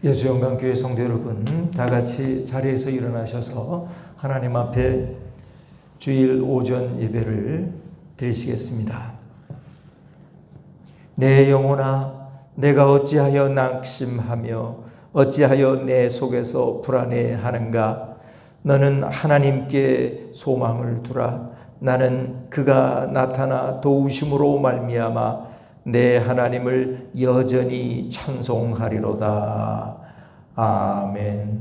예수영광교회 성도 여러분, 다 같이 자리에서 일어나셔서 하나님 앞에 주일 오전 예배를 드리시겠습니다. 내 영혼아, 내가 어찌하여 낙심하며 어찌하여 내 속에서 불안해하는가? 너는 하나님께 소망을 두라. 나는 그가 나타나 도우심으로 말미암아 내 하나님을 여전히 찬송하리로다. 아멘.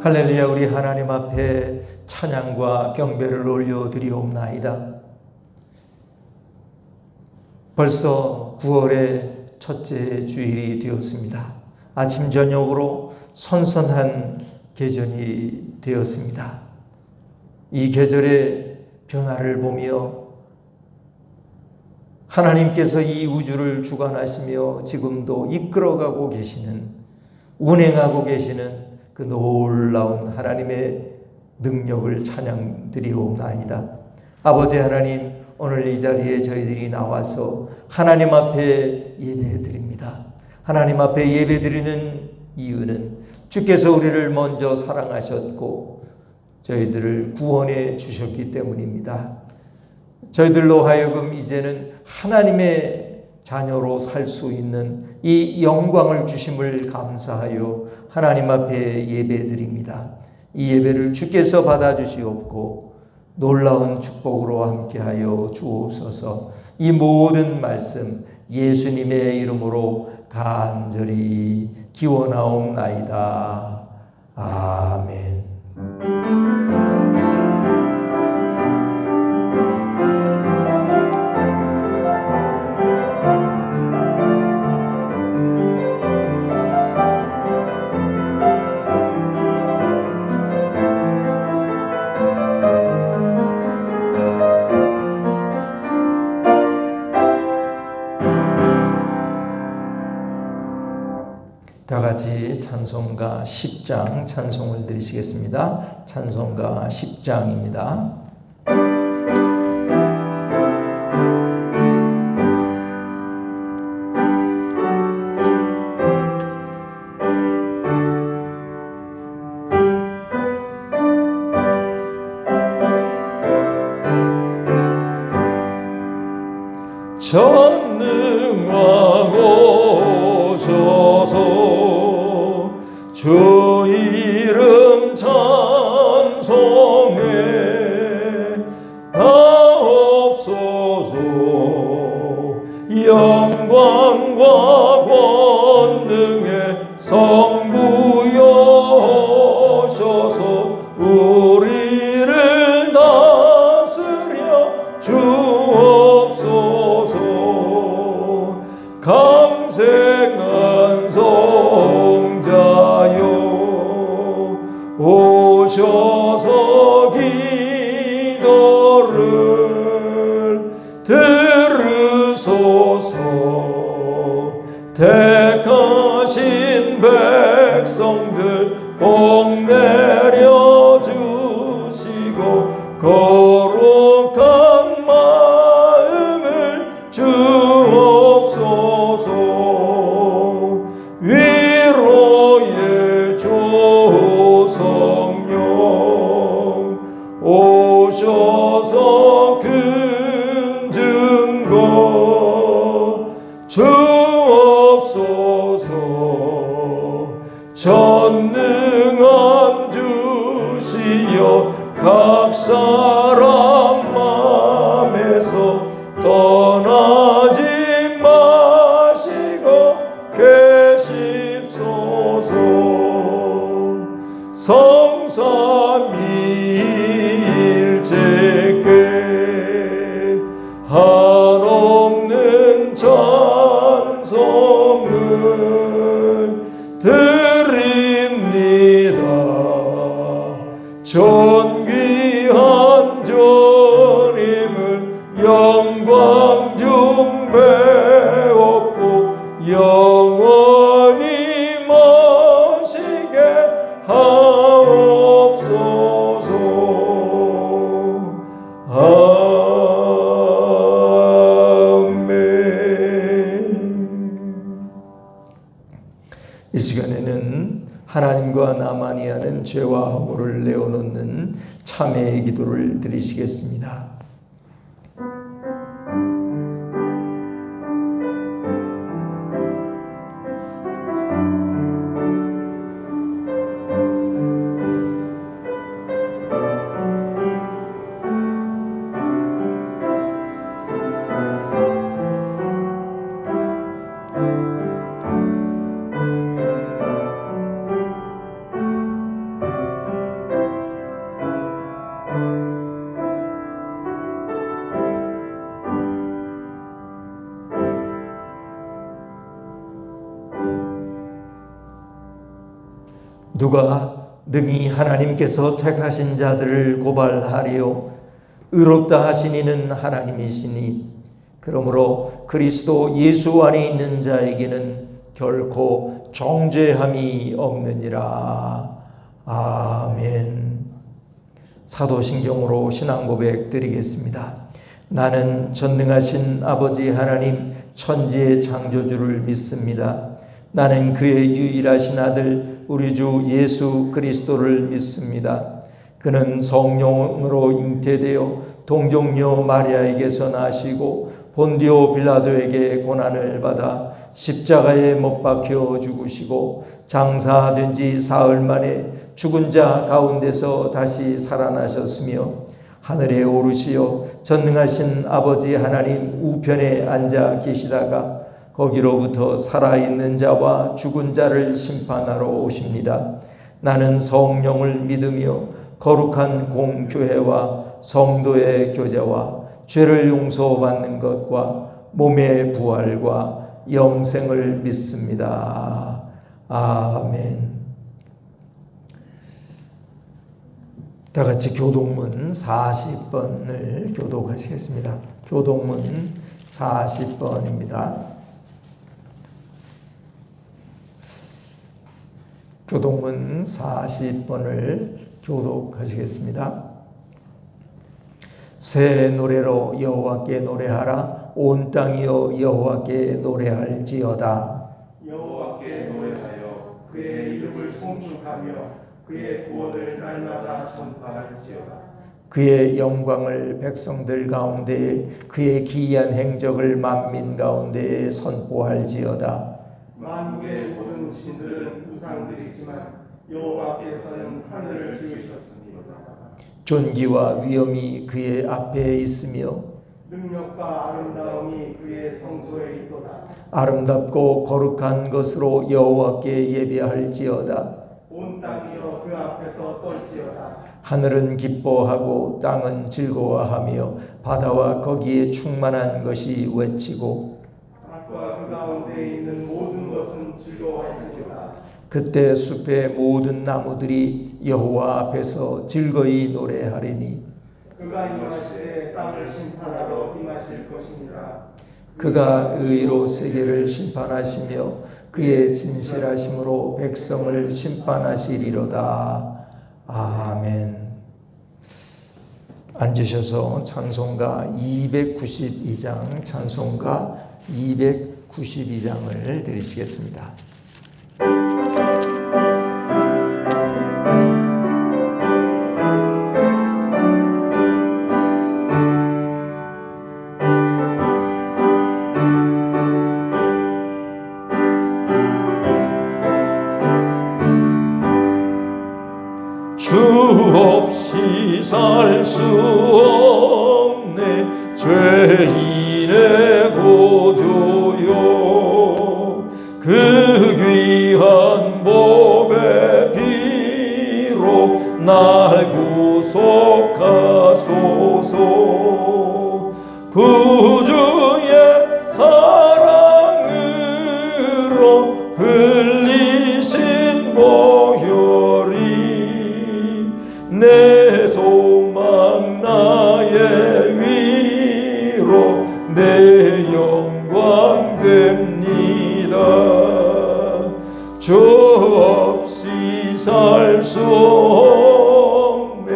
할렐루야. 우리 하나님 앞에 찬양과 경배를 올려드리옵나이다. 벌써 9월의 첫째 주일이 되었습니다. 아침 저녁으로 선선한 계절이 되었습니다. 이 계절의 변화를 보며 하나님께서 이 우주를 주관하시며 지금도 이끌어가고 계시는, 운행하고 계시는 그 놀라운 하나님의 능력을 찬양드리옵나이다. 아버지 하나님, 오늘 이 자리에 저희들이 나와서 하나님 앞에 예배드립니다. 하나님 앞에 예배드리는 이유는 주께서 우리를 먼저 사랑하셨고 저희들을 구원해 주셨기 때문입니다. 저희들로 하여금 이제는 하나님의 자녀로 살 수 있는 이 영광을 주심을 감사하여 하나님 앞에 예배드립니다. 이 예배를 주께서 받아주시옵고 놀라운 축복으로 함께하여 주옵소서. 이 모든 말씀 예수님의 이름으로 간절히 기원하옵나이다. 아멘. 다 같이 찬송가 10장 찬송을 드리시겠습니다. 찬송가 10장입니다. 전능왕 오셔서 주 이름 찬송해 하옵소서. 영광과 권능의 성부여셔서 우리를 다스려 주옵소서. 강생한 성자여 오셔서 기도를 들으소서. 택하신 백성들 복 내려주시고 거룩한 마음을 주옵소서. 위로의 조성령 오셔서 금증거 주옵소서. 전능한 주시여 각 사람 맘에서 떠나지 마시고 계십소서. 성삼위일체께 한없는 찬송을 드립니다. 존귀한 주님을 영광 중배옵고 영원히 이 시간에는 하나님과 나만이 하는 죄와 허물을 내어놓는 참회의 기도를 드리시겠습니다. 누가 능히 하나님께서 택하신 자들을 고발하리요 의롭다 하신 이는 하나님이시니 그러므로 그리스도 예수 안에 있는 자에게는 결코 정죄함이 없느니라. 아멘. 사도신경으로 신앙 고백 드리겠습니다. 나는 전능하신 아버지 하나님 천지의 창조주를 믿습니다. 나는 그의 유일하신 아들 우리 주 예수 그리스도를 믿습니다. 그는 성령으로 잉태되어 동정녀 마리아에게서 나시고 본디오 빌라도에게 고난을 받아 십자가에 못 박혀 죽으시고 장사된 지 사흘 만에 죽은 자 가운데서 다시 살아나셨으며 하늘에 오르시어 전능하신 아버지 하나님 우편에 앉아 계시다가 거기로부터 살아있는 자와 죽은 자를 심판하러 오십니다. 나는 성령을 믿으며 거룩한 공교회와 성도의 교제와 죄를 용서받는 것과 몸의 부활과 영생을 믿습니다. 아멘. 다 같이 교동문 40번을 교독하시겠습니다. 교동문 40번입니다. 교동문 40번을 교독하시겠습니다. 새 노래로 여호와께 노래하라. 온 땅이여 여호와께 노래할지어다. 여호와께 노래하여 그의 이름을 송축하며 그의 구원을 날마다 전파할지어다. 그의 영광을 백성들 가운데에 그의 기이한 행적을 만민 가운데에 선포할지어다. 만국의 모든 신들은 우상들이지만 여호와께서는 하늘을 지으셨습니다. 존귀와 위엄이 그의 앞에 있으며 능력과 아름다움이 그의 성소에 있도다. 아름답고 거룩한 것으로 여호와께 예배할지어다. 온 땅이여 그 앞에서 떨지어다. 하늘은 기뻐하고 땅은 즐거워하며 바다와 거기에 충만한 것이 외치고 악과 그 가운데 있는 모든 것은 즐거워할지어다. 그때 숲의 모든 나무들이 여호와 앞에서 즐거이 노래하리니 그가 임하시되 땅을 심판하러 임하실 것이니라. 그가 의로 세계를 심판하시며 그의 진실하심으로 백성을 심판하시리로다. 아멘. 앉으셔서 찬송가 292장 찬송가 292장을 드리시겠습니다. 주 없이 살 수 없네 죄인의 고조요 그 귀한 몸의 피로 날 구속하소서 구주의 사랑으로 흘리신 보혈이 내 소망 나의 위로 내 영광 됩니다. 주 없이 살 수 없네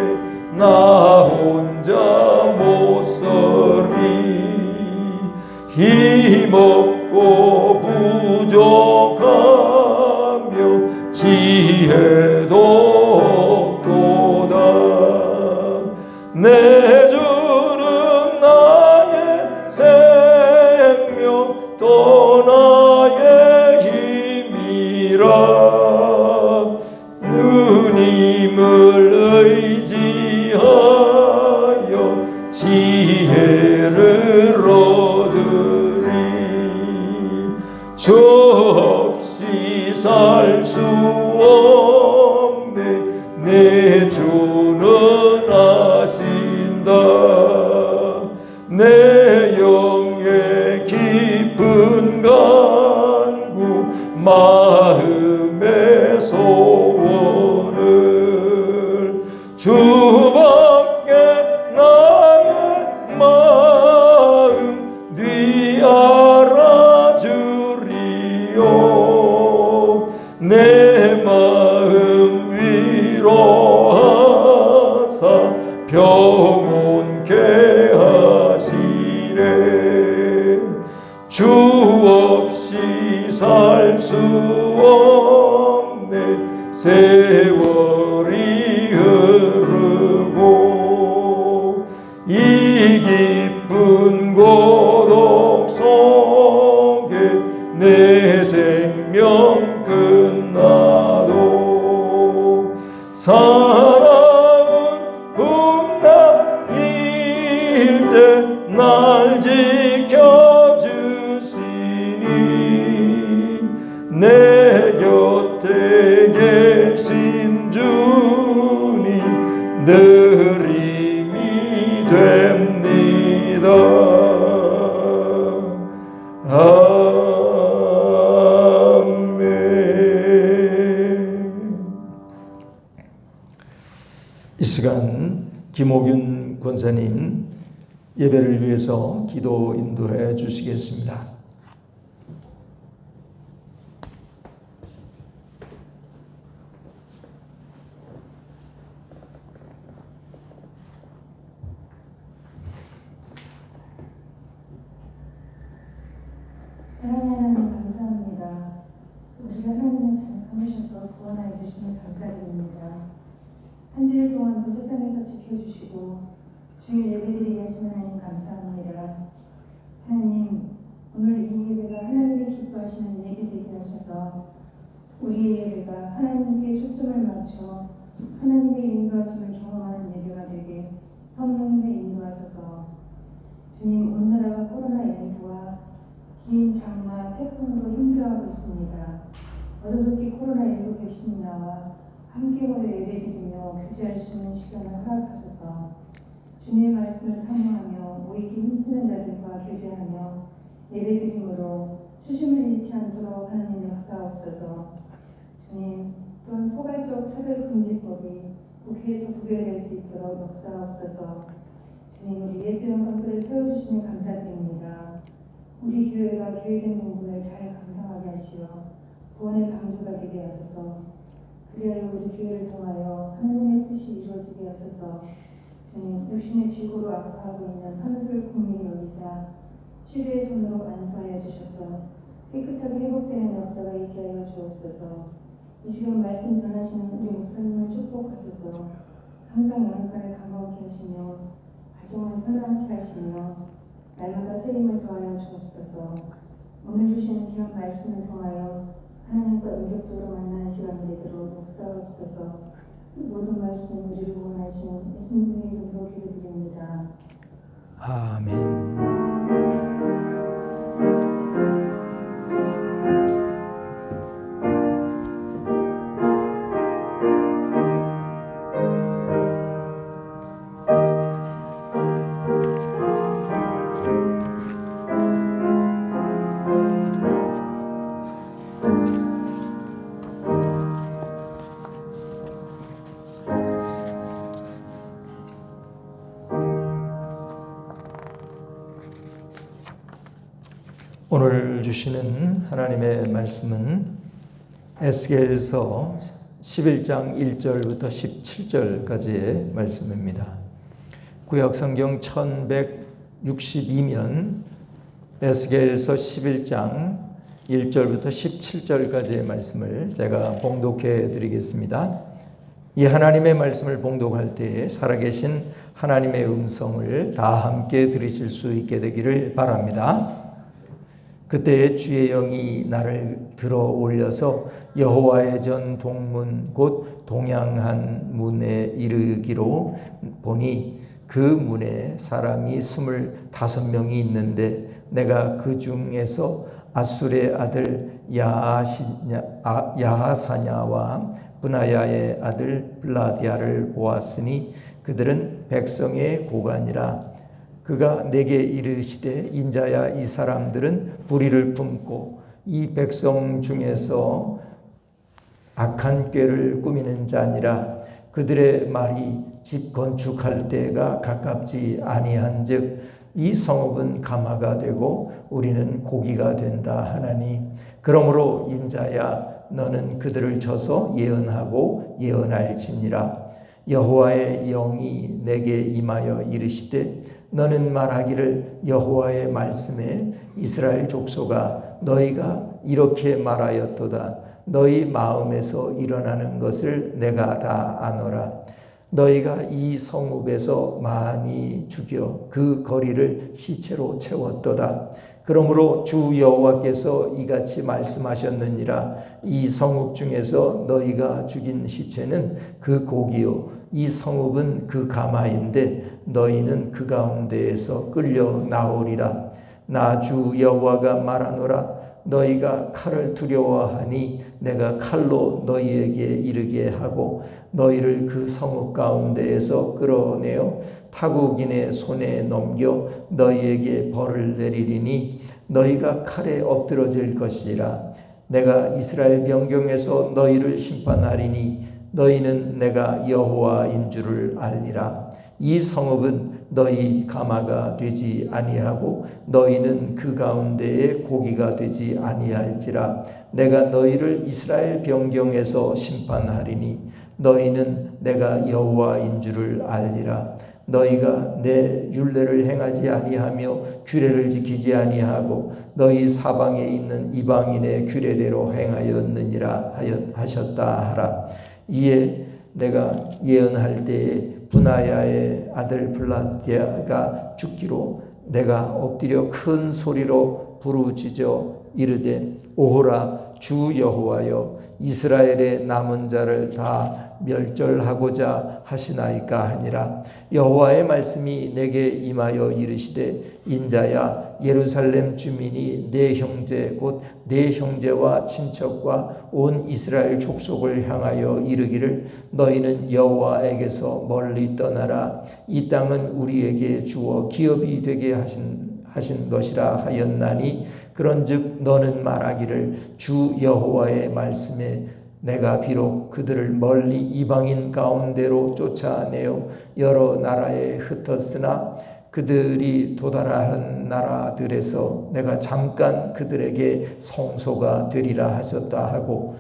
나 혼자 못 서리 힘없고 부족하며 누님을 의지하여 지혜를 얻으리. 주 없이 살 수 없네 내 주는 아신다. 내 영의 깊은 간구 마음의 소원을 주밖에 나의 마음 네 알아주리요. 내 마음 위로하사 평온케 하시네. 주 없이 살 수 없네 세월이 흐르고 이 깊은 고독 속에 내 생명 끝나도 사랑은 풍랑일 때 날 지켜주시니 내 곁에 계신 주님 늘 힘이 됩니다. 아멘. 이 시간 김옥윤 권사님 예배를 위해서 기도 인도해 주시겠습니다. 사랑하는 하나님 감사합니다. 우리 하나님을 잘 참으셔서 구원하여 주시니 감사드립니다. 한 주일 동안도 세상에서 지켜주시고 주일 예배드리게 하신 하나님 감사합니다. 하나님, 오늘 이 예배가 하나님이 기뻐하시는 예배 되게 하셔서 우리의 예배가 하나님께 초점을 맞춰 하나님의 인도하심을 경험하는 예배가 되게 성령님의 인도하셔서 주님, 온 나라가 코로나19와 긴 장마, 태풍으로 힘들어하고 있습니다. 어저께 코로나19 백신이 나와 함께 모여 예배드리며 교제할 수 있는 시간을 허락하소서. 주님의 말씀을 사모하며 모이기 힘쓰는 자들과 교제하며 예배드림으로 수심을 잃지 않도록 하나님 역사하옵소서. 주님, 또한 포괄적 차별금지법이 국회에서 부결될 수 있도록 역사하옵소서. 주님, 우리 예수형 강도를 세워주시니 감사드립니다. 우리 교회가 계획된 공부를 잘 감당하게 하시어 구원의 방주가 되게 하소서. 그리하여 우리 교회를 통하여 하나님의 뜻이 이루어지게 하소서. 주님, 육신의 지구로 아파하고 있는 하늘별 국민 여기사 치료의 손으로 안수하여 주셔서 깨끗하게 회복되는 역사가 있게 하여 주옵소서. 이 시간 말씀 전하시는 우리 목사님을 축복하소서. 항상 영광을 감사하게 하시며 가정을 편안하게 하시며 날마다 새 힘을 더하여 주옵소서. 오늘 주시는 귀한 말씀을 통하여 하나님과 인격적으로 만나는 시간이 되도록 역사하옵소서. 모든 말씀 우리를 구원하시는 예수님의 이름으로 기도드립니다. 아멘. 오늘 주시는 하나님의 말씀은 에스겔서 11장 1절부터 17절까지의 말씀입니다. 구약성경 1162면 에스겔서 11장 1절부터 17절까지의 말씀을 제가 봉독해 드리겠습니다. 이 하나님의 말씀을 봉독할 때에 살아계신 하나님의 음성을 다 함께 들으실 수 있게 되기를 바랍니다. 그때 주의 영이 나를 들어 올려서 여호와의 전 동문 곧 동양한 문에 이르기로 보니 그 문에 사람이 25명이 있는데 내가 그 중에서 아술의 아들 야하사냐와 브나야의 아들 블라디아를 보았으니 그들은 백성의 고관이라. 그가 내게 이르시되 인자야 이 사람들은 불의를 품고 이 백성 중에서 악한 꾀를 꾸미는 자니라. 그들의 말이 집 건축할 때가 가깝지 아니한즉 이 성읍은 가마가 되고 우리는 고기가 된다 하나니 그러므로 인자야 너는 그들을 쳐서 예언하고 예언할지니라. 여호와의 영이 내게 임하여 이르시되 너는 말하기를 여호와의 말씀에 이스라엘 족속아 너희가 이렇게 말하였도다. 너희 마음에서 일어나는 것을 내가 다 아노라. 너희가 이 성읍에서 많이 죽여 그 거리를 시체로 채웠도다. 그러므로 주 여호와께서 이같이 말씀하셨느니라. 이 성읍 중에서 너희가 죽인 시체는 그 고기요 이 성읍은 그 가마인데 너희는 그 가운데에서 끌려 나오리라. 나 주 여호와가 말하노라. 너희가 칼을 두려워하니 내가 칼로 너희에게 이르게 하고 너희를 그 성읍 가운데에서 끌어내어 타국인의 손에 넘겨 너희에게 벌을 내리리니 너희가 칼에 엎드러질 것이라. 내가 이스라엘 변경에서 너희를 심판하리니 너희는 내가 여호와인 줄을 알리라. 이 성읍은 너희 가마가 되지 아니하고 너희는 그 가운데에 고기가 되지 아니할지라. 내가 너희를 이스라엘 변경에서 심판하리니 너희는 내가 여호와인 줄을 알리라. 너희가 내 율례를 행하지 아니하며 규례를 지키지 아니하고 너희 사방에 있는 이방인의 규례대로 행하였느니라 하셨다 하라. 이에 내가 예언할 때에 브나야의 아들 블라디아가 죽기로 내가 엎드려 큰 소리로 부르짖어 이르되 오호라 주 여호와여 이스라엘의 남은 자를 다 멸절하고자 하시나이까 하니라. 여호와의 말씀이 내게 임하여 이르시되 인자야 예루살렘 주민이 내 형제 곧 내 형제와 친척과 온 이스라엘 족속을 향하여 이르기를 너희는 여호와에게서 멀리 떠나라. 이 땅은 우리에게 주어 기업이 되게 하신 것이라 하였나니 그런즉 너는 말하기를 주 여호와의 말씀에 내가 비록 그들을 멀리 이방인 가운데로 쫓아내어 여러 나라에 흩었으나 그들이 도달하는 나라들에서 내가 잠깐 그들에게 성소가 되리라 하셨다 하고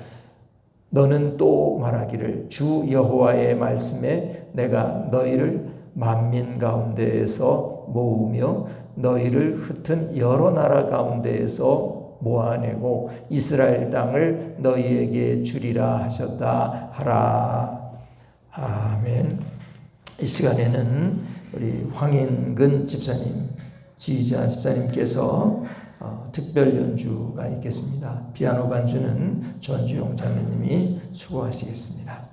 너는 또 말하기를 주 여호와의 말씀에 내가 너희를 만민 가운데에서 모으며 너희를 흩은 여러 나라 가운데에서 모아내고 이스라엘 땅을 너희에게 주리라 하셨다 하라. 아멘. 이 시간에는 우리 황인근 집사님, 지휘자 집사님께서 특별 연주가 있겠습니다. 피아노 반주는 전주용 자매님이 수고하시겠습니다.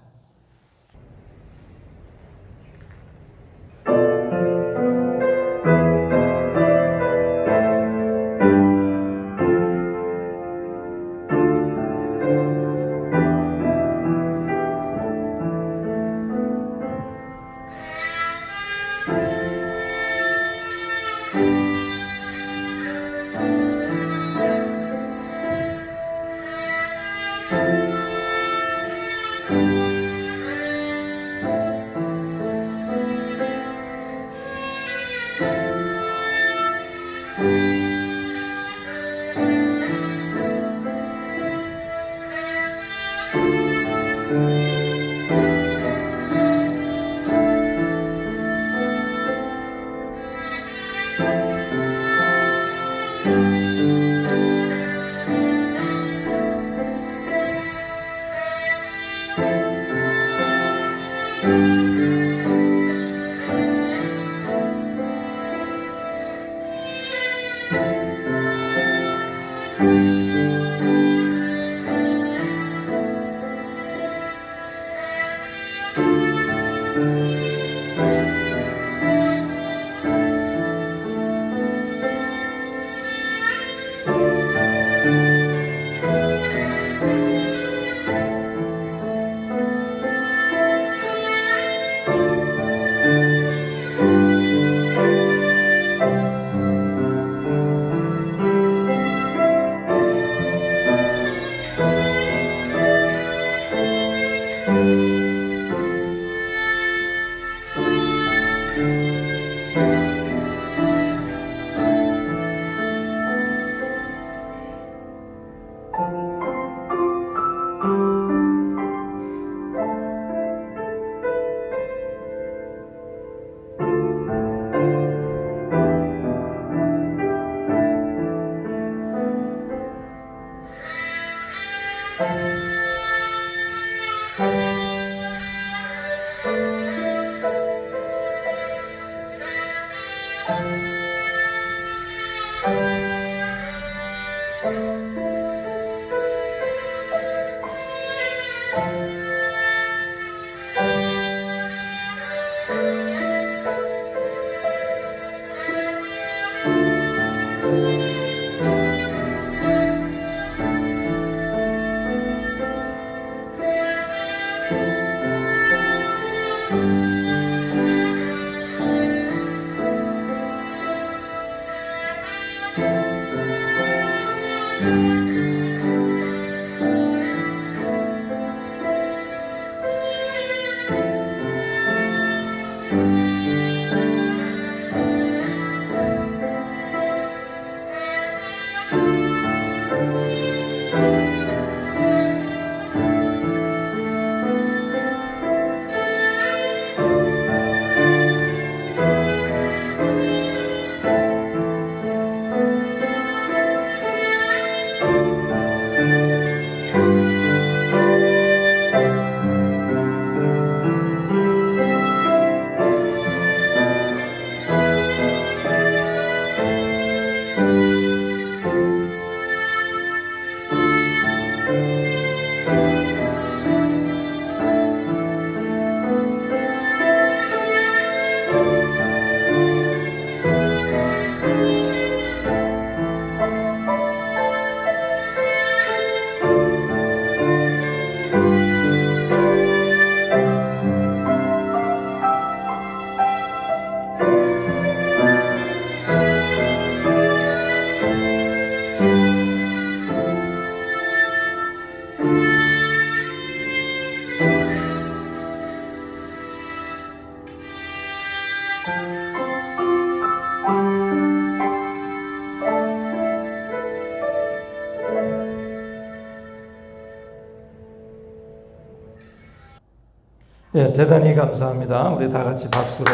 예, 대단히 감사합니다. 우리 다 같이 박수로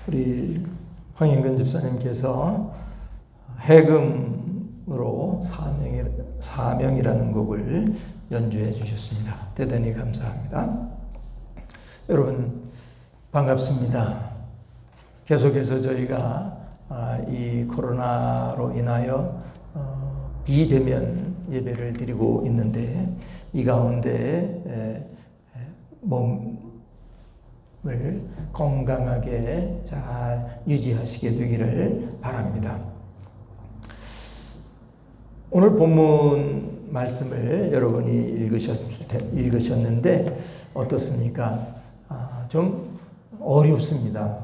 우리 황인근 집사님께서 해금으로 사명이라는 곡을 연주해 주셨습니다. 대단히 감사합니다. 여러분 반갑습니다. 계속해서 저희가 이 코로나로 인하여 비대면 예배를 드리고 있는데 이 가운데 몸을 건강하게 잘 유지하시게 되기를 바랍니다. 오늘 본문 말씀을 여러분이 읽으셨는데 어떻습니까? 좀 어렵습니다.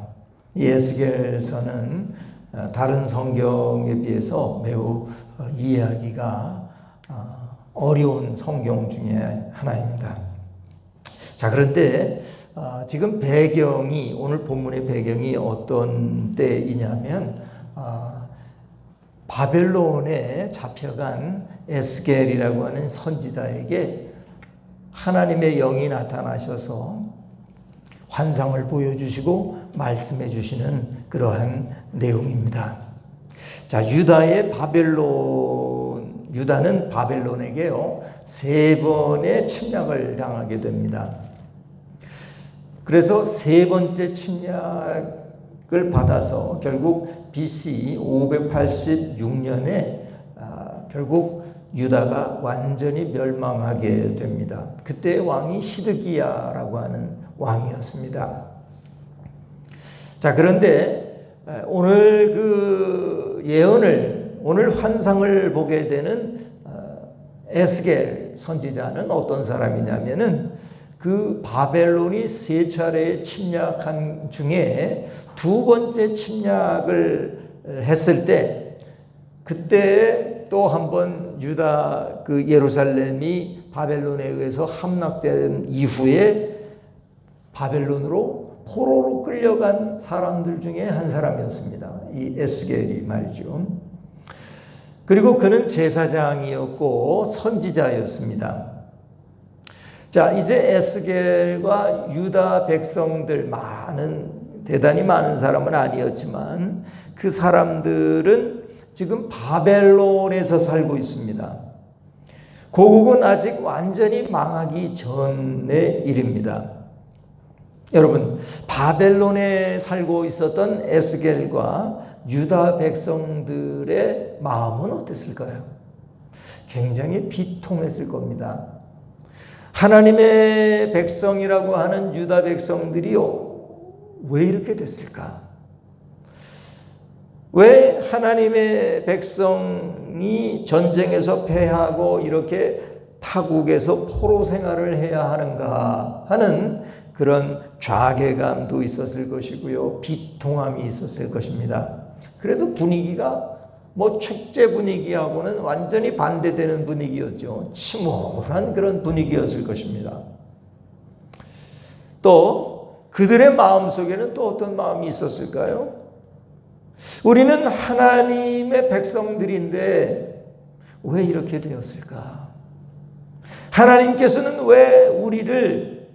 이 에스겔서는 다른 성경에 비해서 매우 이해하기가 어려운 성경 중에 하나입니다. 자, 그런데 지금 배경이, 오늘 본문의 배경이 어떤 때이냐면 바벨론에 잡혀간 에스겔이라고 하는 선지자에게 하나님의 영이 나타나셔서 환상을 보여주시고 말씀해 주시는 그러한 내용입니다. 자, 유다는 바벨론에게요 3번의 침략을 당하게 됩니다. 그래서 3번째 침략을 받아서 결국 BC 586년에 결국 유다가 완전히 멸망하게 됩니다. 그때 왕이 시드기야라고 하는 왕이었습니다. 자, 그런데 오늘 그 예언을, 오늘 환상을 보게 되는 에스겔 선지자는 어떤 사람이냐면은 그 바벨론이 3차례 침략한 중에 2번째 침략을 했을 때, 그때 또 한번 유다 그 예루살렘이 바벨론에 의해서 함락된 이후에 바벨론으로 포로로 끌려간 사람들 중에 한 사람이었습니다. 이 에스겔이 말이죠. 그리고 그는 제사장이었고 선지자였습니다. 자, 이제 에스겔과 유다 백성들, 대단히 많은 사람은 아니었지만 그 사람들은 지금 바벨론에서 살고 있습니다. 고국은 아직 완전히 망하기 전의 일입니다. 여러분, 바벨론에 살고 있었던 에스겔과 유다 백성들의 마음은 어땠을까요? 굉장히 비통했을 겁니다. 하나님의 백성이라고 하는 유다 백성들이요, 왜 이렇게 됐을까? 왜 하나님의 백성이 전쟁에서 패하고 이렇게 타국에서 포로 생활을 해야 하는가 하는 그런 좌괴감도 있었을 것이고요, 비통함이 있었을 것입니다. 그래서 분위기가 축제 분위기하고는 완전히 반대되는 분위기였죠. 침울한 그런 분위기였을 것입니다. 또 그들의 마음속에는 또 어떤 마음이 있었을까요? 우리는 하나님의 백성들인데 왜 이렇게 되었을까? 하나님께서는 왜 우리를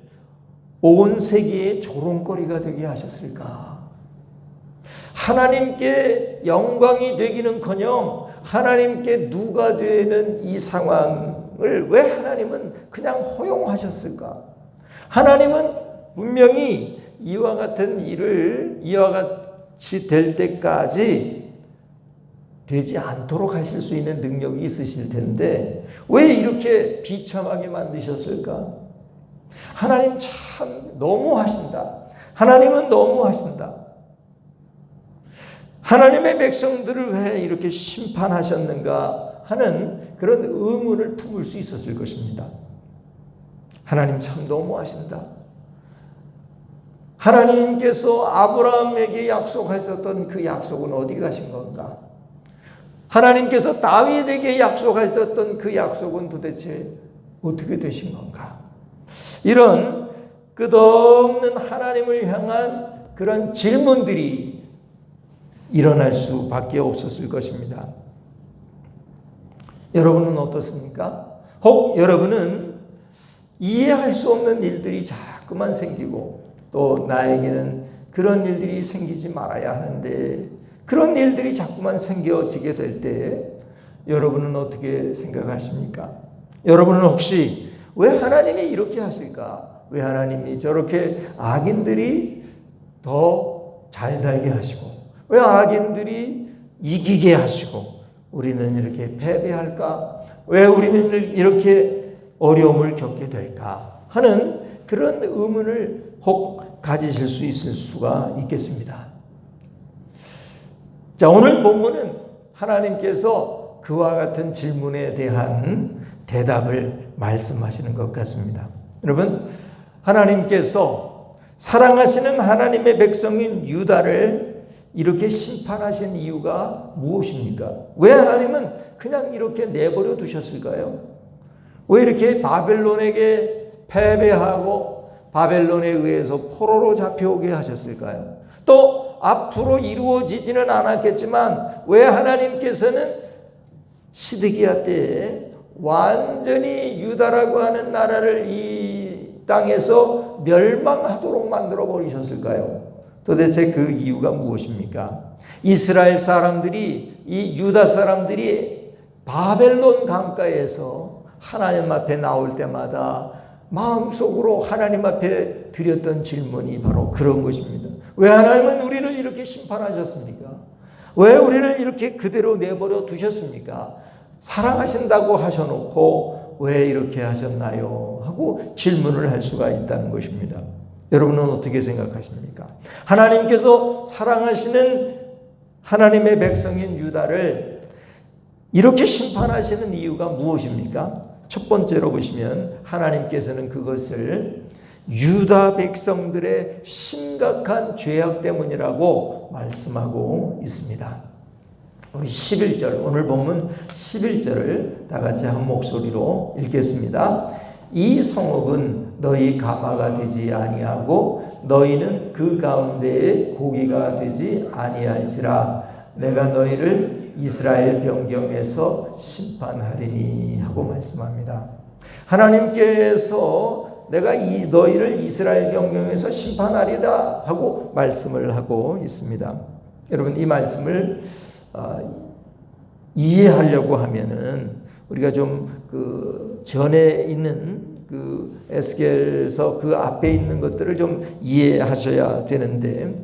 온 세계의 조롱거리가 되게 하셨을까? 하나님께 영광이 되기는커녕 하나님께 누가 되는 이 상황을 왜 하나님은 그냥 허용하셨을까? 하나님은 분명히 이와 같은 일을 이와 같이 될 때까지 되지 않도록 하실 수 있는 능력이 있으실 텐데 왜 이렇게 비참하게 만드셨을까? 하나님 참 너무하신다. 하나님은 너무하신다. 하나님의 백성들을 왜 이렇게 심판하셨는가 하는 그런 의문을 품을 수 있었을 것입니다. 하나님 참 너무하신다. 하나님께서 아브라함에게 약속하셨던 그 약속은 어디 가신 건가? 하나님께서 다윗에게 약속하셨던 그 약속은 도대체 어떻게 되신 건가? 이런 끝없는 하나님을 향한 그런 질문들이 일어날 수밖에 없었을 것입니다. 여러분은 어떻습니까? 혹 여러분은 이해할 수 없는 일들이 자꾸만 생기고 또 나에게는 그런 일들이 생기지 말아야 하는데 그런 일들이 자꾸만 생겨지게 될 때 여러분은 어떻게 생각하십니까? 여러분은 혹시 왜 하나님이 이렇게 하실까? 왜 하나님이 저렇게 악인들이 더 잘 살게 하시고 왜 악인들이 이기게 하시고 우리는 이렇게 패배할까? 왜 우리는 이렇게 어려움을 겪게 될까? 하는 그런 의문을 혹 가지실 수 있을 수가 있겠습니다. 자, 오늘 본문은 하나님께서 그와 같은 질문에 대한 대답을 말씀하시는 것 같습니다. 여러분, 하나님께서 사랑하시는 하나님의 백성인 유다를 이렇게 심판하신 이유가 무엇입니까? 왜 하나님은 그냥 이렇게 내버려 두셨을까요? 왜 이렇게 바벨론에게 패배하고 바벨론에 의해서 포로로 잡혀오게 하셨을까요? 또 앞으로 이루어지지는 않았겠지만 왜 하나님께서는 시드기야 때에 완전히 유다라고 하는 나라를 이 땅에서 멸망하도록 만들어 버리셨을까요? 도대체 그 이유가 무엇입니까? 이스라엘 사람들이 이 유다 사람들이 바벨론 강가에서 하나님 앞에 나올 때마다 마음속으로 하나님 앞에 드렸던 질문이 바로 그런 것입니다. 왜 하나님은 우리를 이렇게 심판하셨습니까? 왜 우리를 이렇게 그대로 내버려 두셨습니까? 사랑하신다고 하셔놓고 왜 이렇게 하셨나요? 하고 질문을 할 수가 있다는 것입니다. 여러분은 어떻게 생각하십니까? 하나님께서 사랑하시는 하나님의 백성인 유다를 이렇게 심판하시는 이유가 무엇입니까? 첫 번째로 보시면 하나님께서는 그것을 유다 백성들의 심각한 죄악 때문이라고 말씀하고 있습니다. 우리 11절, 오늘 본문 11절을 다 같이 한 목소리로 읽겠습니다. 이 성읍은 너희 가마가 되지 아니하고 너희는 그 가운데에 고기가 되지 아니할지라 내가 너희를 이스라엘 변경에서 심판하리니 하고 말씀합니다. 하나님께서 내가 너희를 이스라엘 변경에서 심판하리라 하고 말씀을 하고 있습니다. 여러분, 이 말씀을 이해하려고 하면은 우리가 좀 그 전에 있는 그 에스겔서 그 앞에 있는 것들을 좀 이해하셔야 되는데,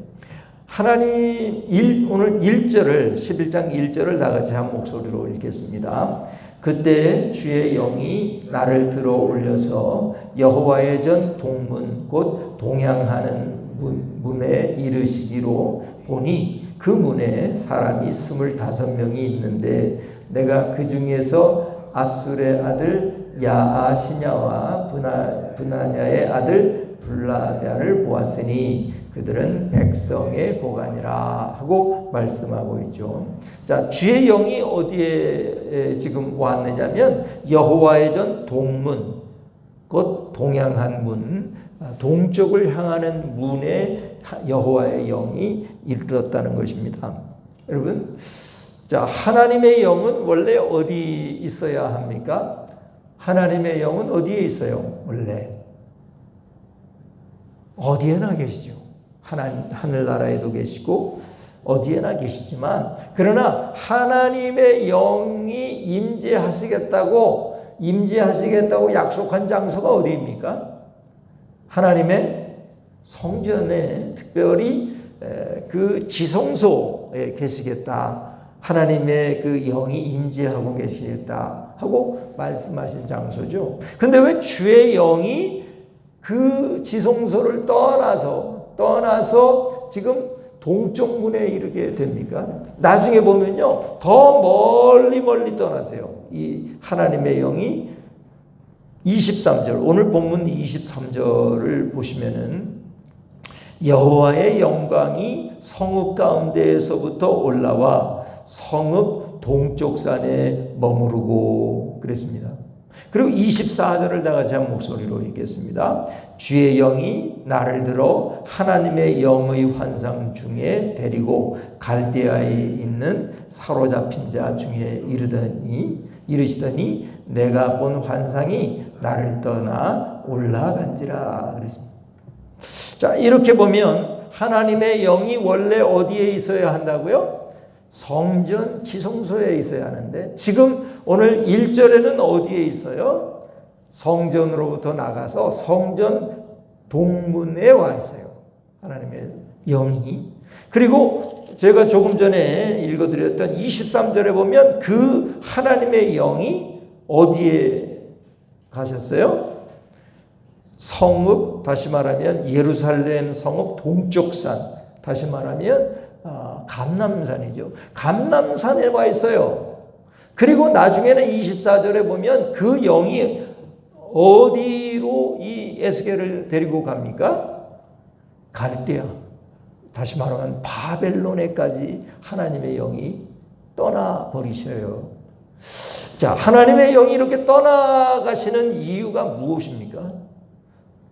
하나님 오늘 1절을 11장 1절을 다 같이 한 목소리로 읽겠습니다. 그때 주의 영이 나를 들어 올려서 여호와의 전 동문 곧 동향하는 문에 이르시기로 보니 그 문에 사람이 25명이 있는데 내가 그 중에서 아술의 아들 야아시냐와 분하냐의 아들 블라다를 보았으니 그들은 백성의 고관이라 하고 말씀하고 있죠. 자, 주의 영이 어디에 지금 왔느냐면 여호와의 전 동문 곧 동향한 문, 동쪽을 향하는 문에 여호와의 영이 이르렀다는 것입니다. 여러분, 자, 하나님의 영은 원래 어디 있어야 합니까? 하나님의 영은 어디에 있어요? 원래 어디에나 계시죠. 하늘나라에도 계시고 어디에나 계시지만, 그러나 하나님의 영이 임재하시겠다고 약속한 장소가 어디입니까? 하나님의 성전에, 특별히 그 지성소에 계시겠다. 하나님의 그 영이 임재하고 계시겠다 하고 말씀하신 장소죠. 근데 왜 주의 영이 그 지성소를 떠나서 지금 동쪽 문에 이르게 됩니까? 나중에 보면요, 더 멀리 떠나세요. 이 하나님의 영이 23절, 오늘 본문 23절을 보시면은 여호와의 영광이 성읍 가운데에서부터 올라와 성읍 동쪽 산에 머무르고 그랬습니다. 그리고 24절을 다 같이 한 목소리로 읽겠습니다. 주의 영이 나를 들어 하나님의 영의 환상 중에 데리고 갈대아에 있는 사로잡힌 자 중에 이르시더니 내가 본 환상이 나를 떠나 올라간지라 그랬습니다. 자, 이렇게 보면 하나님의 영이 원래 어디에 있어야 한다고요? 성전 지성소에 있어야 하는데, 지금 오늘 1절에는 어디에 있어요? 성전으로부터 나가서 성전 동문에 와 있어요. 하나님의 영이. 그리고 제가 조금 전에 읽어드렸던 23절에 보면 그 하나님의 영이 어디에 가셨어요? 성읍, 다시 말하면 예루살렘 성읍 동쪽산, 다시 말하면 감람산이죠. 감람산에 와 있어요. 그리고 나중에는 24절에 보면 그 영이 어디로 이 에스겔을 데리고 갑니까? 갈대아, 다시 말하면 바벨론에까지 하나님의 영이 떠나버리셔요. 자, 하나님의 영이 이렇게 떠나가시는 이유가 무엇입니까?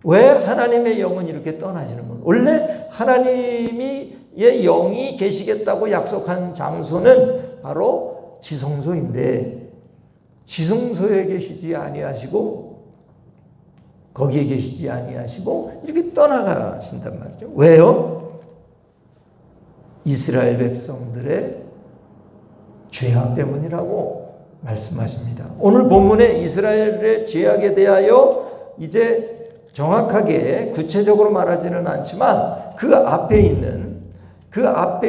왜 하나님의 영은 이렇게 떠나시는 겁니까? 원래 하나님의 영이 계시겠다고 약속한 장소는 바로 지성소인데, 지성소에 계시지 아니하시고 거기에 계시지 아니하시고 이렇게 떠나가신단 말이죠. 왜요? 이스라엘 백성들의 죄악 때문이라고 말씀하십니다. 오늘 본문에 이스라엘의 죄악에 대하여 이제 정확하게 구체적으로 말하지는 않지만 그 앞에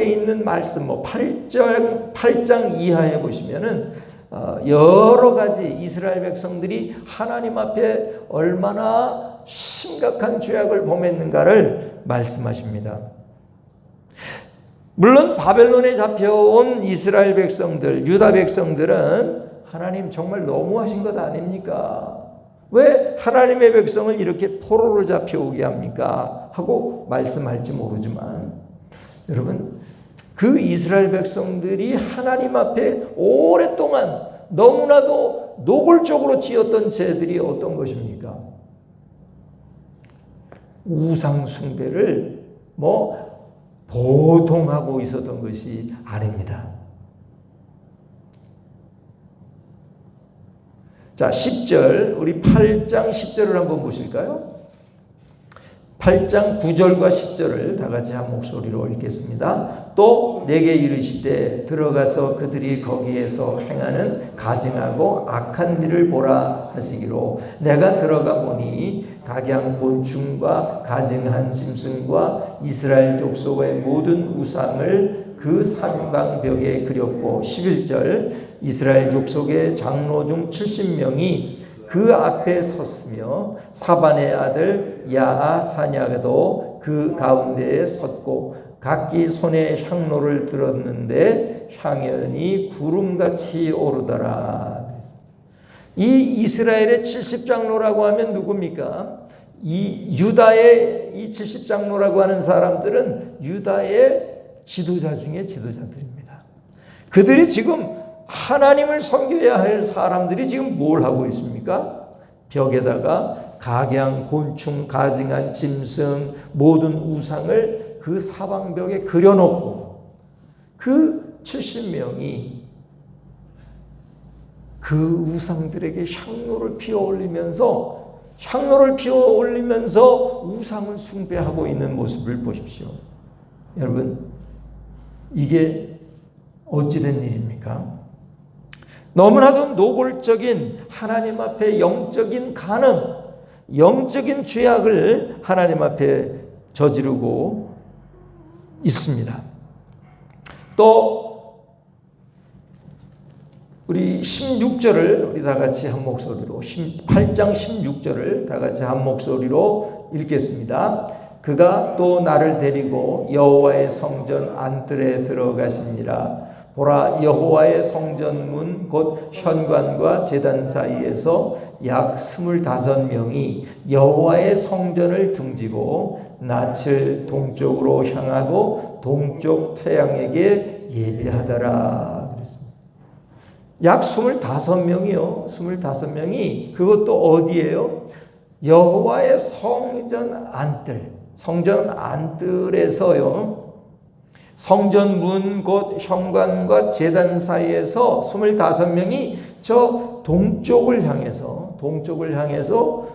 있는 말씀, 8장 이하에 보시면은 여러 가지 이스라엘 백성들이 하나님 앞에 얼마나 심각한 죄악을 범했는가를 말씀하십니다. 물론 바벨론에 잡혀온 이스라엘 백성들, 유다 백성들은 하나님 정말 너무하신 것 아닙니까? 왜 하나님의 백성을 이렇게 포로로 잡혀오게 합니까? 하고 말씀할지 모르지만, 여러분, 그 이스라엘 백성들이 하나님 앞에 오랫동안 너무나도 노골적으로 지었던 죄들이 어떤 것입니까? 우상 숭배를 보통하고 있었던 것이 아닙니다. 자, 10절, 우리 8장 10절을 한번 보실까요? 8장 9절과 10절을 다 같이 한 목소리로 읽겠습니다. 또 내게 이르시되 들어가서 그들이 거기에서 행하는 가증하고 악한 일을 보라 하시기로 내가 들어가 보니 각양 곤충과 가증한 짐승과 이스라엘 족속의 모든 우상을 그 사방벽에 그렸고 11절 이스라엘 족속의 장로 중 70명이 그 앞에 섰으며 사반의 아들 야아사냐도 그 가운데에 섰고 각기 손에 향로를 들었는데 향연이 구름같이 오르더라. 이 이스라엘의 70장로라고 하면 누굽니까? 이 유다의 이 70장로라고 하는 사람들은 유다의 지도자 중에 지도자들입니다. 그들이 지금 하나님을 섬겨야 할 사람들이 지금 뭘 하고 있습니까? 벽에다가 각양 곤충, 가증한 짐승, 모든 우상을 그 사방벽에 그려놓고 그 70명이 그 우상들에게 향로를 피워 올리면서 우상을 숭배하고 있는 모습을 보십시오. 여러분, 이게 어찌된 일입니까? 너무나도 노골적인 하나님 앞에 영적인 간음, 영적인 죄악을 하나님 앞에 저지르고 있습니다. 또 우리 16절을 우리 다 같이 한 목소리로 8장 16절을 다 같이 한 목소리로 읽겠습니다. 그가 또 나를 데리고 여호와의 성전 안뜰에 들어가시니라. 보라, 여호와의 성전문 곧 현관과 제단 사이에서 약 25명이 여호와의 성전을 등지고 낯을 동쪽으로 향하고 동쪽 태양에게 예배하더라 그랬습니다. 약 25명이요. 25명이 그것도 어디예요? 여호와의 성전 안뜰. 성전 안뜰에서요. 성전 문 곧 현관과 제단 사이에서 25명이 저 동쪽을 향해서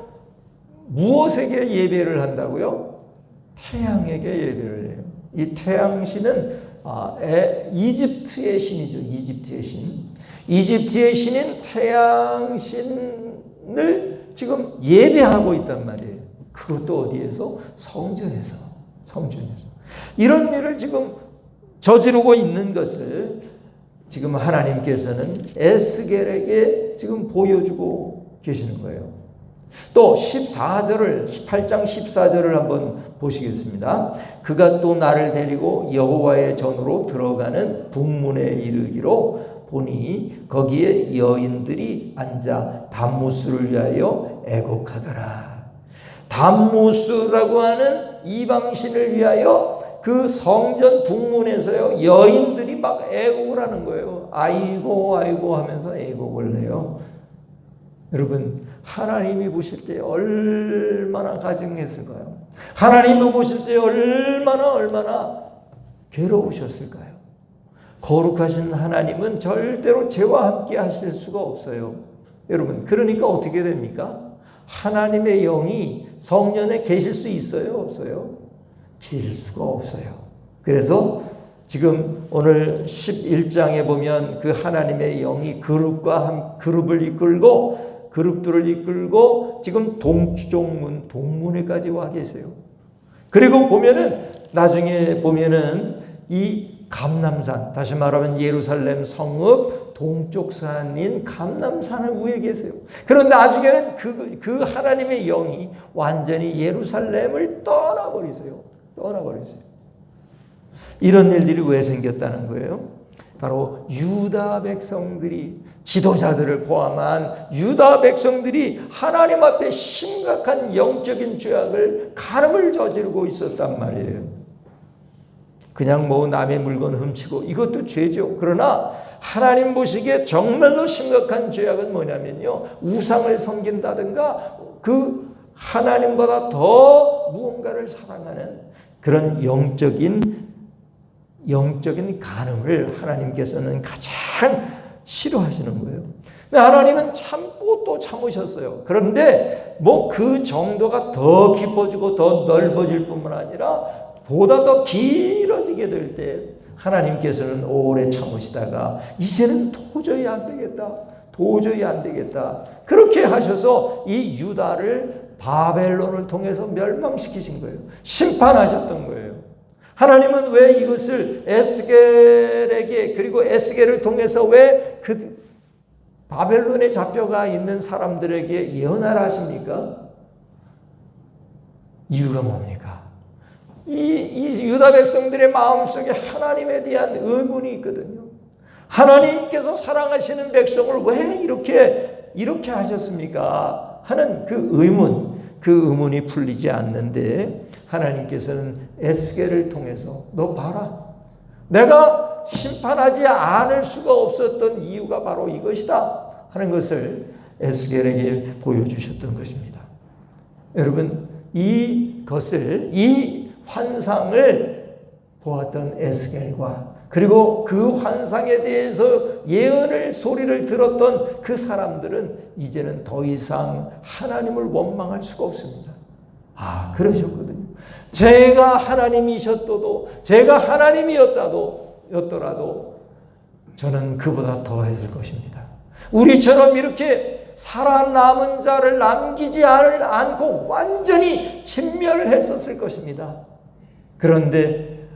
무엇에게 예배를 한다고요? 태양에게 예배를 해요. 이 태양신은 이집트의 신이죠. 이집트의 신. 이집트의 신인 태양신을 지금 예배하고 있단 말이에요. 그것도 어디에서? 성전에서. 이런 일을 지금 저지르고 있는 것을 지금 하나님께서는 에스겔에게 지금 보여주고 계시는 거예요. 또 18장 14절을 한번 보시겠습니다. 그가 또 나를 데리고 여호와의 전으로 들어가는 북문에 이르기로 보니 거기에 여인들이 앉아 담무스를 위하여 애곡하더라. 담무스라고 하는 이방신을 위하여 그 성전 북문에서요 여인들이 막 애곡을 하는 거예요. 아이고 아이고 하면서 애곡을 해요. 여러분, 하나님이 보실 때 얼마나 가증했을까요? 하나님이 보실 때 얼마나 괴로우셨을까요? 거룩하신 하나님은 절대로 죄와 함께 하실 수가 없어요. 여러분, 그러니까 어떻게 됩니까? 하나님의 영이 성전에 계실 수 있어요? 없어요? 계실 수가 없어요. 그래서 지금 오늘 11장에 보면 그 하나님의 영이 그룹들을 이끌고 지금 동쪽문 동문에까지 와 계세요. 그리고 보면은 나중에 보면은 이 감람산, 다시 말하면 예루살렘 성읍 동쪽 산인 감람산을 위에 계세요. 그런데 나중에는 그 하나님의 영이 완전히 예루살렘을 떠나버리세요. 이런 일들이 왜 생겼다는 거예요? 바로 유다 백성들이, 지도자들을 포함한 유다 백성들이 하나님 앞에 심각한 영적인 죄악을 간음을 저지르고 있었단 말이에요. 그냥 뭐 남의 물건 훔치고 이것도 죄죠. 그러나 하나님 보시기에 정말로 심각한 죄악은 뭐냐면요, 우상을 섬긴다든가 그 하나님보다 더 무언가를 사랑하는 그런 영적인 간음을 하나님께서는 가장 싫어하시는 거예요. 근데 하나님은 참고 또 참으셨어요. 그런데 뭐 그 정도가 더 깊어지고 더 넓어질 뿐만 아니라 보다 더 길어지게 될 때 하나님께서는 오래 참으시다가 이제는 도저히 안 되겠다. 도저히 안 되겠다. 그렇게 하셔서 이 유다를 바벨론을 통해서 멸망시키신 거예요. 심판하셨던 거예요. 하나님은 왜 이것을 에스겔에게 그리고 에스겔을 통해서 왜 그 바벨론에 잡혀가 있는 사람들에게 예언하라 하십니까? 이유가 뭡니까? 이 유다 백성들의 마음속에 하나님에 대한 의문이 있거든요. 하나님께서 사랑하시는 백성을 왜 이렇게 하셨습니까? 하는 그 의문이 풀리지 않는데 하나님께서는 에스겔을 통해서 너 봐라. 내가 심판하지 않을 수가 없었던 이유가 바로 이것이다 하는 것을 에스겔에게 보여주셨던 것입니다. 여러분 이 환상을 보았던 에스겔과 그리고 그 환상에 대해서 예언을 소리를 들었던 그 사람들은 이제는 더 이상 하나님을 원망할 수가 없습니다. 그러셨거든요. 제가 하나님이셨어도 제가 하나님이었더라도 저는 그보다 더했을 것입니다. 우리처럼 이렇게 살아남은 자를 남기지 않고 완전히 진멸했었을 것입니다. 그런데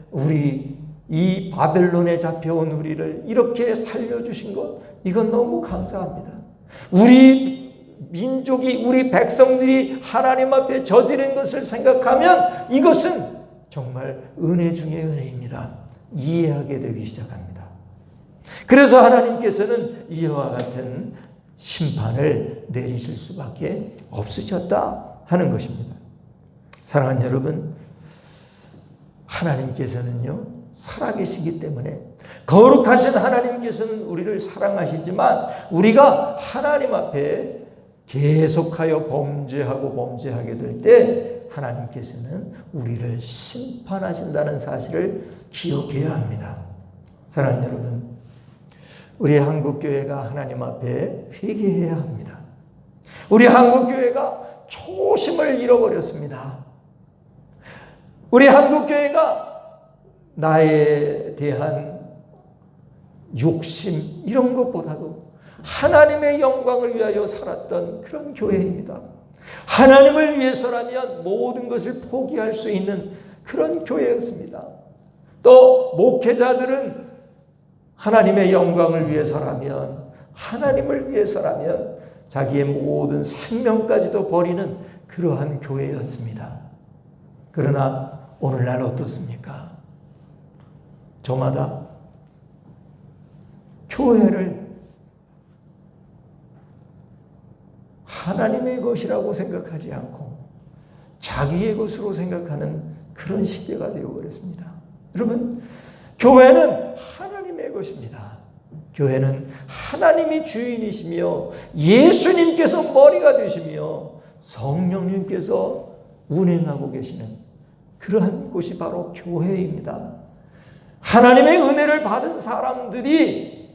이 바벨론에 잡혀온 우리를 이렇게 살려주신 것, 이건 너무 감사합니다. 우리 민족이, 우리 백성들이 하나님 앞에 저지른 것을 생각하면 이것은 정말 은혜 중에 은혜입니다. 이해하게 되기 시작합니다. 그래서 하나님께서는 이와 같은 심판을 내리실 수밖에 없으셨다 하는 것입니다. 사랑하는 여러분, 하나님께서는요 살아계시기 때문에 거룩하신 하나님께서는 우리를 사랑하시지만 우리가 하나님 앞에 계속하여 범죄하게 될 때 하나님께서는 우리를 심판하신다는 사실을 기억해야 합니다. 사랑하는 여러분, 우리 한국교회가 하나님 앞에 회개해야 합니다. 우리 한국교회가 초심을 잃어버렸습니다. 우리 한국교회가 나에 대한 욕심 이런 것보다도 하나님의 영광을 위하여 살았던 그런 교회입니다. 하나님을 위해서라면 모든 것을 포기할 수 있는 그런 교회였습니다. 또 목회자들은 하나님의 영광을 위해서라면 하나님을 위해서라면 자기의 모든 생명까지도 버리는 그러한 교회였습니다. 그러나 오늘날 어떻습니까? 저마다 교회를 하나님의 것이라고 생각하지 않고 자기의 것으로 생각하는 그런 시대가 되어버렸습니다. 여러분, 교회는 하나님의 것입니다. 교회는 하나님이 주인이시며 예수님께서 머리가 되시며 성령님께서 운행하고 계시는 그러한 곳이 바로 교회입니다. 하나님의 은혜를 받은 사람들이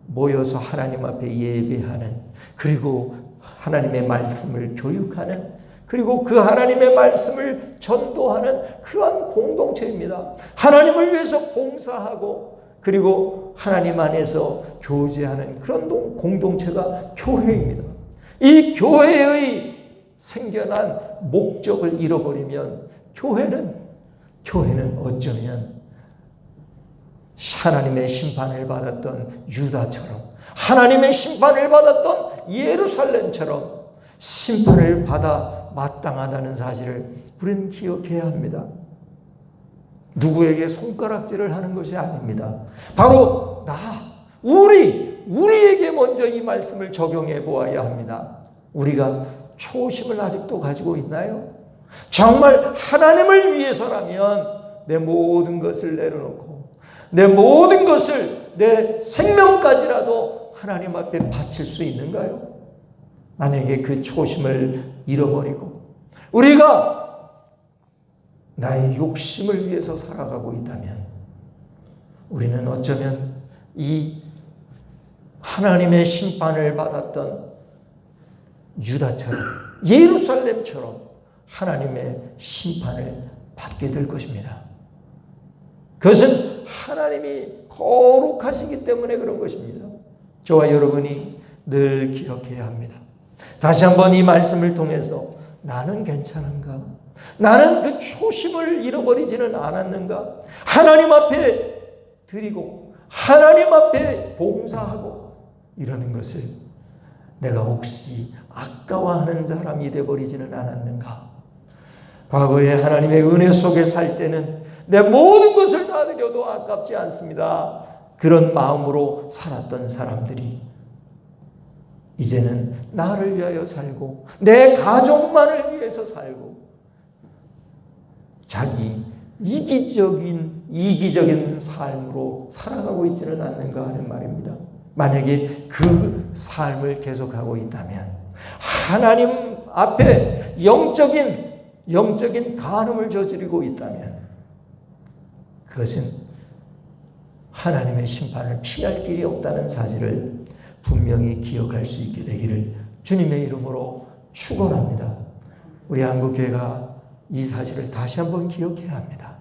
모여서 하나님 앞에 예배하는, 그리고 하나님의 말씀을 교육하는, 그리고 그 하나님의 말씀을 전도하는 그러한 공동체입니다. 하나님을 위해서 봉사하고 그리고 하나님 안에서 교제하는 그런 공동체가 교회입니다. 이 교회의 생겨난 목적을 잃어버리면 교회는 어쩌면 하나님의 심판을 받았던 유다처럼, 하나님의 심판을 받았던 예루살렘처럼 심판을 받아 마땅하다는 사실을 우리는 기억해야 합니다. 누구에게 손가락질을 하는 것이 아닙니다. 바로 우리에게 먼저 이 말씀을 적용해 보아야 합니다. 우리가 초심을 아직도 가지고 있나요? 정말 하나님을 위해서라면 내 모든 것을 내려놓고 내 모든 것을, 내 생명까지라도 하나님 앞에 바칠 수 있는가요? 만약에 그 초심을 잃어버리고 우리가 나의 욕심을 위해서 살아가고 있다면 우리는 어쩌면 이 하나님의 심판을 받았던 유다처럼, 예루살렘처럼 하나님의 심판을 받게 될 것입니다. 그것은 하나님이 거룩하시기 때문에 그런 것입니다. 저와 여러분이 늘 기억해야 합니다. 다시 한번 이 말씀을 통해서 나는 괜찮은가? 나는 그 초심을 잃어버리지는 않았는가? 하나님 앞에 드리고 하나님 앞에 봉사하고 이러는 것을 내가 혹시 아까워하는 사람이 되어버리지는 않았는가? 과거에 하나님의 은혜 속에 살 때는 내 모든 것을 다 드려도 아깝지 않습니다. 그런 마음으로 살았던 사람들이 이제는 나를 위하여 살고 내 가족만을 위해서 살고 자기 이기적인 삶으로 살아가고 있지는 않는가 하는 말입니다. 만약에 그 삶을 계속하고 있다면 하나님 앞에 영적인 간음을 저지르고 있다면 그것은 하나님의 심판을 피할 길이 없다는 사실을 분명히 기억할 수 있게 되기를 주님의 이름으로 축원합니다. 우리 한국교회가 이 사실을 다시 한번 기억해야 합니다.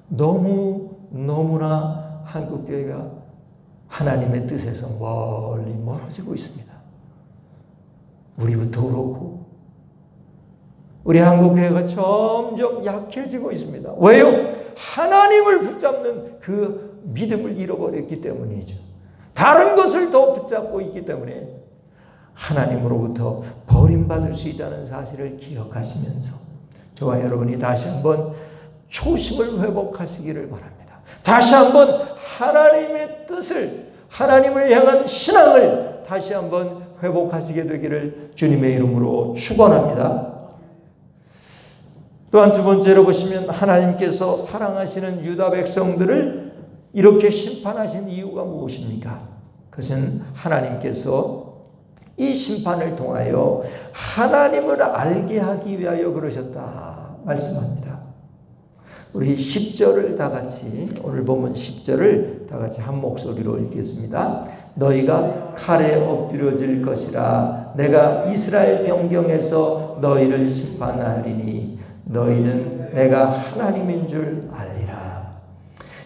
너무나 한국교회가 하나님의 뜻에서 멀리 멀어지고 있습니다. 우리부터 그렇고 우리 한국교회가 점점 약해지고 있습니다. 왜요? 하나님을 붙잡는 그 믿음을 잃어버렸기 때문이죠. 다른 것을 더 붙잡고 있기 때문에 하나님으로부터 버림받을 수 있다는 사실을 기억하시면서 저와 여러분이 다시 한번 초심을 회복하시기를 바랍니다. 다시 한번 하나님의 뜻을, 하나님을 향한 신앙을 다시 한번 회복하시게 되기를 주님의 이름으로 축원합니다. 또한 두 번째로 보시면 하나님께서 사랑하시는 유다 백성들을 이렇게 심판하신 이유가 무엇입니까? 그것은 하나님께서 이 심판을 통하여 하나님을 알게 하기 위하여 그러셨다 말씀합니다. 우리 10절을 다 같이, 오늘 본문 10절을 다 같이 한 목소리로 읽겠습니다. 너희가 칼에 엎드려질 것이라 내가 이스라엘 변경에서 너희를 심판하리니 너희는 내가 하나님인 줄 알리라.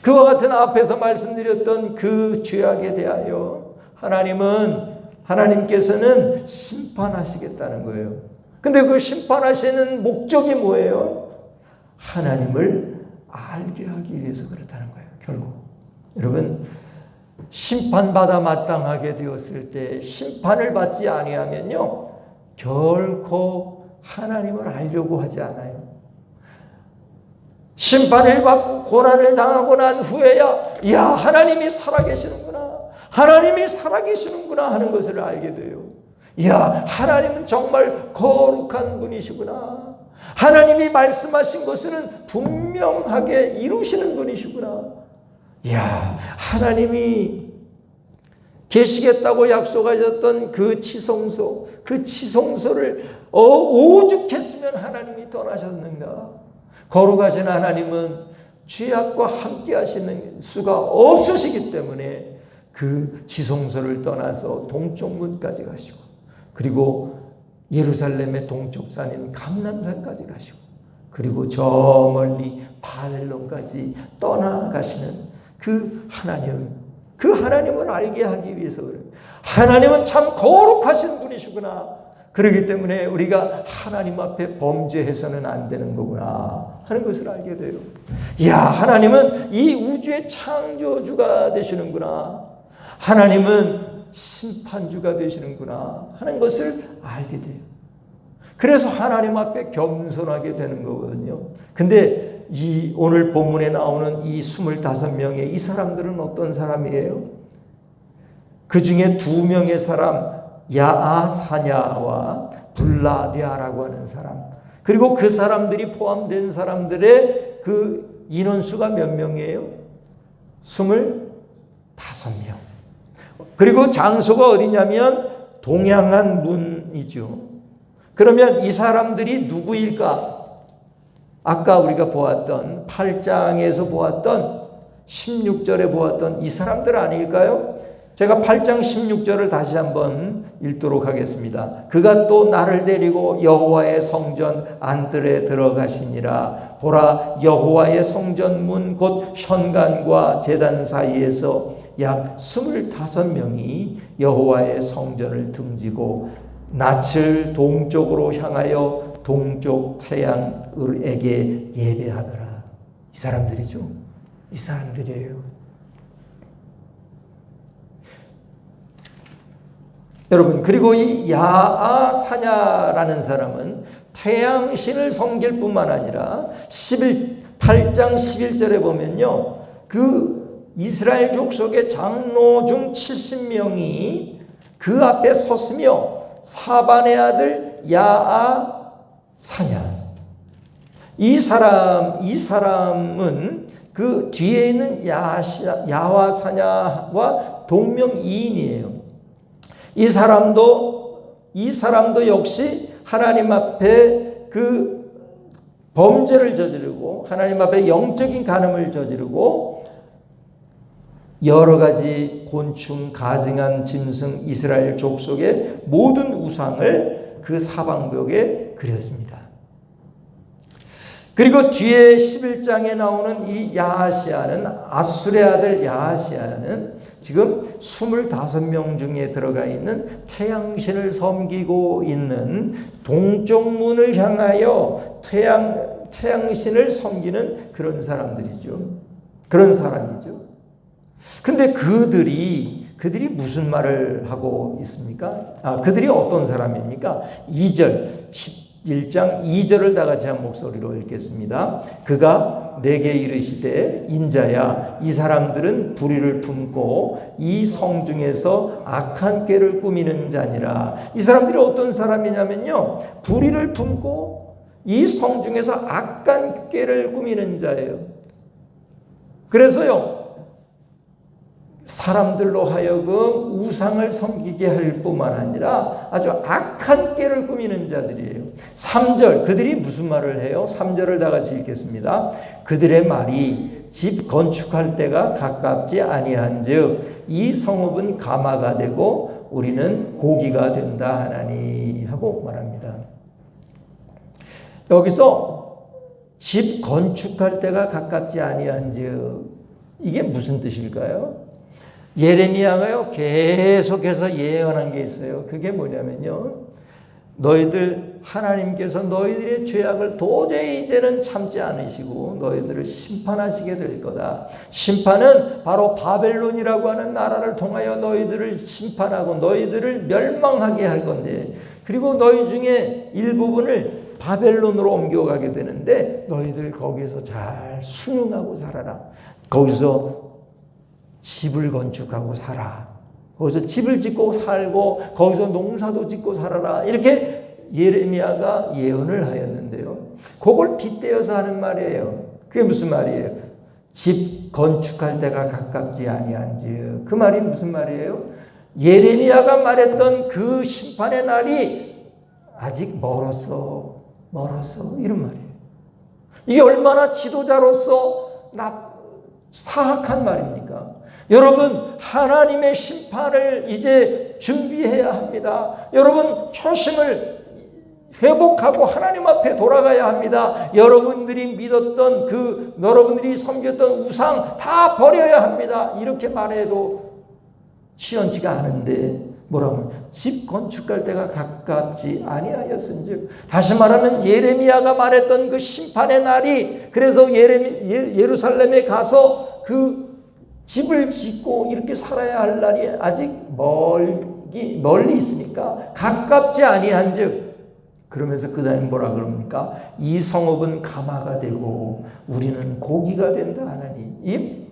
그와 같은 앞에서 말씀드렸던 그 죄악에 대하여 하나님께서는 심판하시겠다는 거예요. 근데 그 심판하시는 목적이 뭐예요? 하나님을 알게 하기 위해서 그렇다는 거예요. 결국 여러분, 심판받아 마땅하게 되었을 때 심판을 받지 아니하면요 결코 하나님을 알려고 하지 않아요. 심판을 받고 고난을 당하고 난 후에야 하나님이 살아계시는구나, 하나님이 살아계시는구나 하는 것을 알게 돼요. 하나님은 정말 거룩한 분이시구나, 하나님이 말씀하신 것은 분명하게 이루시는 분이시구나, 하나님이 계시겠다고 약속하셨던 그 지성소를 오죽했으면 하나님이 떠나셨는가. 거룩하신 하나님은 죄악과 함께 하시는 수가 없으시기 때문에 그 지성소를 떠나서 동쪽문까지 가시고, 그리고 예루살렘의 동쪽 산인 감람산까지 가시고, 그리고 저 멀리 바벨론까지 떠나가시는 그 하나님을 알게 하기 위해서 그래요. 하나님은 참 거룩하신 분이시구나. 그렇기 때문에 우리가 하나님 앞에 범죄해서는 안 되는 거구나 하는 것을 알게 돼요. 하나님은 이 우주의 창조주가 되시는구나, 하나님은 심판주가 되시는구나 하는 것을 알게 돼요. 그래서 하나님 앞에 겸손하게 되는 거거든요. 근데 이 오늘 본문에 나오는 이 25명의 이 사람들은 어떤 사람이에요? 그 중에 2명의 사람, 야아사냐와 블라디아라고 하는 사람, 그리고 그 사람들이 포함된 사람들의 그 인원수가 몇 명이에요? 25명. 그리고 장소가 어디냐면 동양한 문이죠. 그러면 이 사람들이 누구일까? 아까 우리가 보았던 8장에서 보았던 16절에 보았던 이 사람들 아닐까요? 제가 8장 16절을 다시 한번 읽도록 하겠습니다. 그가 또 나를 데리고 여호와의 성전 안뜰에 들어가시니라. 보라, 여호와의 성전 문 곧 현관과 제단 사이에서 약 25명이 여호와의 성전을 등지고 낯을 동쪽으로 향하여 동쪽 태양을에게 예배하더라. 이 사람들이죠. 이 사람들이에요. 여러분, 그리고 이 야아사냐라는 사람은 태양신을 섬길 뿐만 아니라 8장 11절에 보면요, 그 이스라엘 족속의 장로 중 70명이 그 앞에 섰으며 사반의 아들 야아사냐, 이 사람은 그 뒤에 있는 야와사냐와 동명이인이에요. 이 사람도 역시 하나님 앞에 그 범죄를 저지르고 하나님 앞에 영적인 간음을 저지르고 여러 가지 곤충, 가증한 짐승, 이스라엘 족속의 모든 우상을 그 사방벽에 그렸습니다. 그리고 뒤에 11장에 나오는 이 야하시아는, 아술의 아들 야하시아는 지금 25명 중에 들어가 있는 태양신을 섬기고 있는 동쪽 문을 향하여 태양신을 섬기는 그런 사람들이죠. 그런 사람이죠. 근데 그들이 무슨 말을 하고 있습니까? 그들이 어떤 사람입니까? 2절, 11장 2절을 다 같이 한 목소리로 읽겠습니다. 그가 내게 이르시되 인자야, 이 사람들은 불의를 품고 이 성중에서 악한 꾀를 꾸미는 자니라. 이 사람들이 어떤 사람이냐면요, 불의를 품고 이 성중에서 악한 꾀를 꾸미는 자예요. 그래서요, 사람들로 하여금 우상을 섬기게 할 뿐만 아니라 아주 악한 꾀를 꾸미는 자들이에요. 3절, 그들이 무슨 말을 해요? 3절을 다 같이 읽겠습니다. 그들의 말이 집 건축할 때가 가깝지 아니한즉 이 성읍은 가마가 되고 우리는 고기가 된다 하나니 하고 말합니다. 여기서 집 건축할 때가 가깝지 아니한즉, 이게 무슨 뜻일까요? 예레미야가요, 계속해서 예언한 게 있어요. 그게 뭐냐면요, 너희들, 하나님께서 너희들의 죄악을 도저히 이제는 참지 않으시고 너희들을 심판하시게 될 거다. 심판은 바로 바벨론이라고 하는 나라를 통하여 너희들을 심판하고 너희들을 멸망하게 할 건데, 그리고 너희 중에 일부분을 바벨론으로 옮겨가게 되는데 너희들 거기서 잘 순응하고 살아라. 거기서 집을 건축하고 살아. 거기서 집을 짓고 살고 거기서 농사도 짓고 살아라. 이렇게 예레미야가 예언을 하였는데요, 그걸 빗대어서 하는 말이에요. 그게 무슨 말이에요? 집 건축할 때가 가깝지 아니한즉. 그 말이 무슨 말이에요? 예레미야가 말했던 그 심판의 날이 아직 멀었어 이런 말이에요. 이게 얼마나 지도자로서 사악한 말입니까? 여러분, 하나님의 심판을 이제 준비해야 합니다. 여러분, 초심을 회복하고 하나님 앞에 돌아가야 합니다. 여러분들이 믿었던 여러분들이 섬겼던 우상 다 버려야 합니다. 이렇게 말해도 시원치가 않은데 뭐라고? 집 건축할 때가 가깝지 아니하였은즉. 다시 말하면 예레미야가 말했던 그 심판의 날이, 그래서 예루살렘에 가서 그 집을 짓고 이렇게 살아야 할 날이 아직 멀리 있으니까 가깝지 아니한즉. 그러면서 그 다음에 뭐라 그럽니까? 이 성읍은 가마가 되고 우리는 고기가 된다 하나니. 이